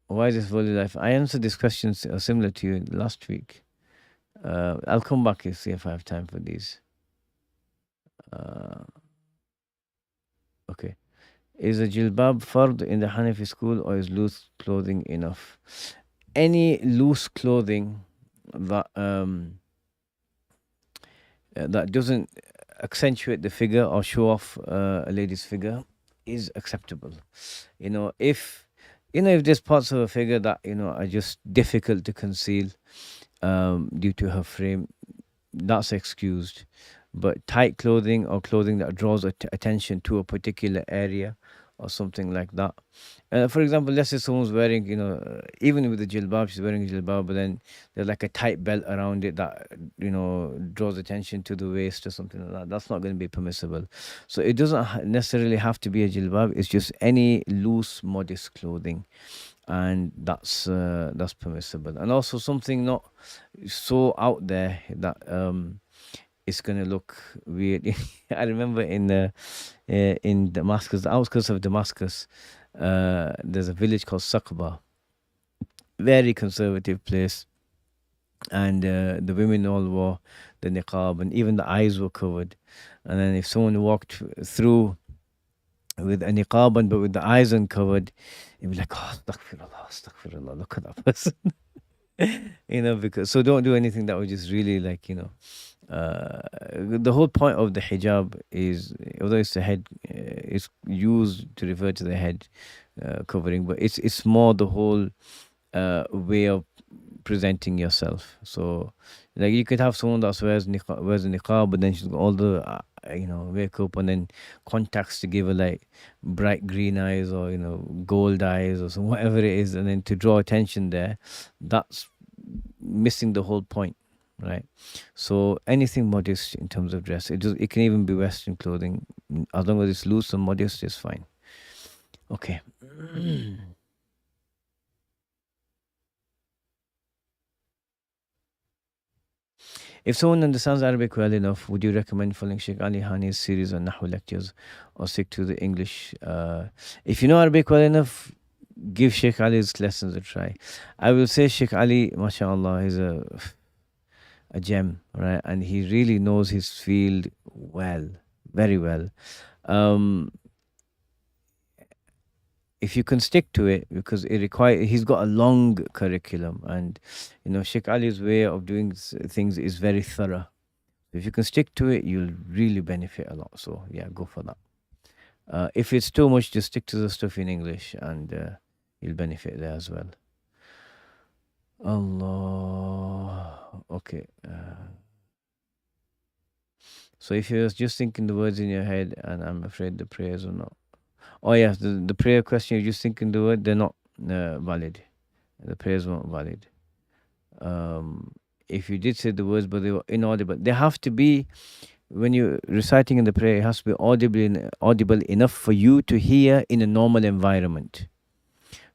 Why is this volley life? I answered this question similar to you last week. I'll come back and see if I have time for these. Okay. Is a jilbab fard in the Hanafi school, or is loose clothing enough? Any loose clothing that that doesn't accentuate the figure or show off a lady's figure is acceptable. If there's parts of a figure that are just difficult to conceal due to her frame, that's excused. But tight clothing, or clothing that draws attention to a particular area or something like that. For example, let's say someone's wearing, even with the jilbab, she's wearing a jilbab, but then there's like a tight belt around it that, draws attention to the waist or something like that. That's not going to be permissible. So it doesn't necessarily have to be a jilbab. It's just any loose, modest clothing, and that's permissible. And also something not so out there that it's gonna look weird. I remember in Damascus, the outskirts of Damascus, there's a village called Saqba, very conservative place, and the women all wore the niqab, and even the eyes were covered. And then if someone walked through with a niqab but with the eyes uncovered, you'd be like, oh, astaghfirullah, astaghfirullah, look at that person. Because so don't do anything that would just really, like, the whole point of the hijab is, although it's the head, it's used to refer to the head covering, but it's more the whole way of presenting yourself. So, like, you could have someone that wears a niqab, but then she's got all the makeup and then contacts to give her like bright green eyes, or gold eyes, or some whatever it is, and then to draw attention there, that's missing the whole point, right? So anything modest in terms of dress, it can even be Western clothing, as long as it's loose and modest, is fine. Okay. If someone understands Arabic well enough, would you recommend following Sheikh Ali Hani's series on Nahwu lectures, or stick to the English? If you know Arabic well enough, give Sheikh Ali's lessons a try. I will say Sheikh Ali, mashallah, is a gem, right? And he really knows his field well, very well. if you can stick to it, because he's got a long curriculum, and Sheikh Ali's way of doing things is very thorough. If you can stick to it, you'll really benefit a lot. So yeah, go for that. If it's too much, just stick to the stuff in English, and you'll benefit there as well. Allah. Okay. So if you're just thinking the words in your head, and I'm afraid the prayers are not. Oh yeah, the prayer question, you're just thinking the word, they're not valid. The prayers weren't valid. If you did say the words but they were inaudible, they have to be, when you're reciting in the prayer, it has to be audible enough for you to hear in a normal environment.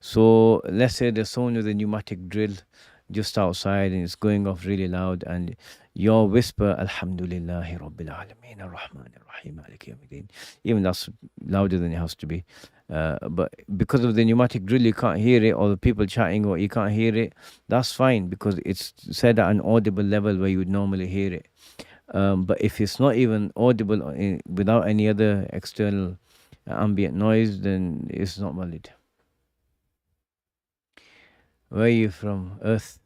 So let's say there's someone with a pneumatic drill just outside and it's going off really loud, and your whisper, Alhamdulillahi Rabbil Alameen Ar-Rahman Ar-Rahim Maliki Yawmiddin, even that's louder than it has to be. But because of the pneumatic drill, you can't hear it, or the people chatting, or you can't hear it, that's fine, because it's said at an audible level where you would normally hear it. But if it's not even audible without any other external ambient noise, then it's not valid. Where are you from? Earth.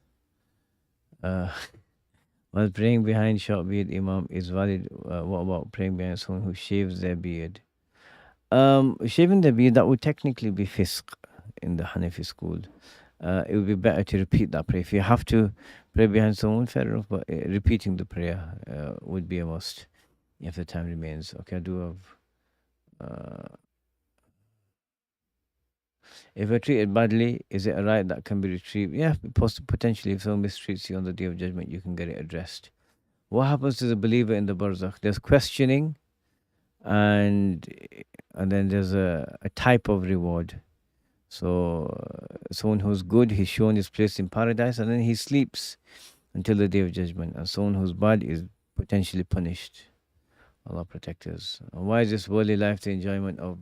While praying behind short beard Imam is valid, what about praying behind someone who shaves their beard? Shaving the beard, that would technically be fisq in the Hanafi school. It would be better to repeat that prayer. If you have to pray behind someone, fair enough, but repeating the prayer would be a must if the time remains. Okay, I do have. If we're treated badly, is it a right that can be retrieved? Yeah, potentially. If someone mistreats you on the day of judgment, you can get it addressed. What happens to the believer in the barzakh? There's questioning, and then there's a type of reward. So someone who's good, he's shown his place in paradise, and then he sleeps until the day of judgment. And someone who's bad is potentially punished. Allah protect us. Why is this worldly life the enjoyment of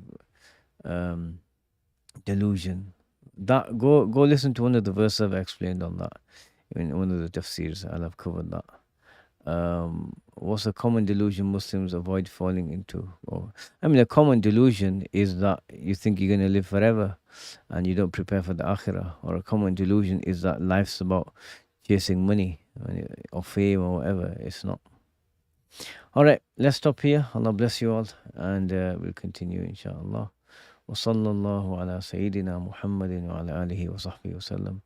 delusion? That go listen to one of the verses I've explained on that. In one of the tafsirs, I'll have covered that. What's a common delusion Muslims avoid falling into? A common delusion is that you think you're going to live forever and you don't prepare for the akhirah. Or a common delusion is that life's about chasing money or fame or whatever. It's not. All right, let's stop here. Allah bless you all, and we'll continue inshallah. وصلى الله على سيدنا محمد وعلى آله وصحبه وسلم.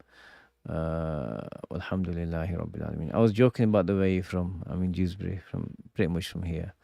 Alhamdulillahi Rabbil Alameen. I was joking about the way you're from. I'm in Dewsbury, pretty much from here.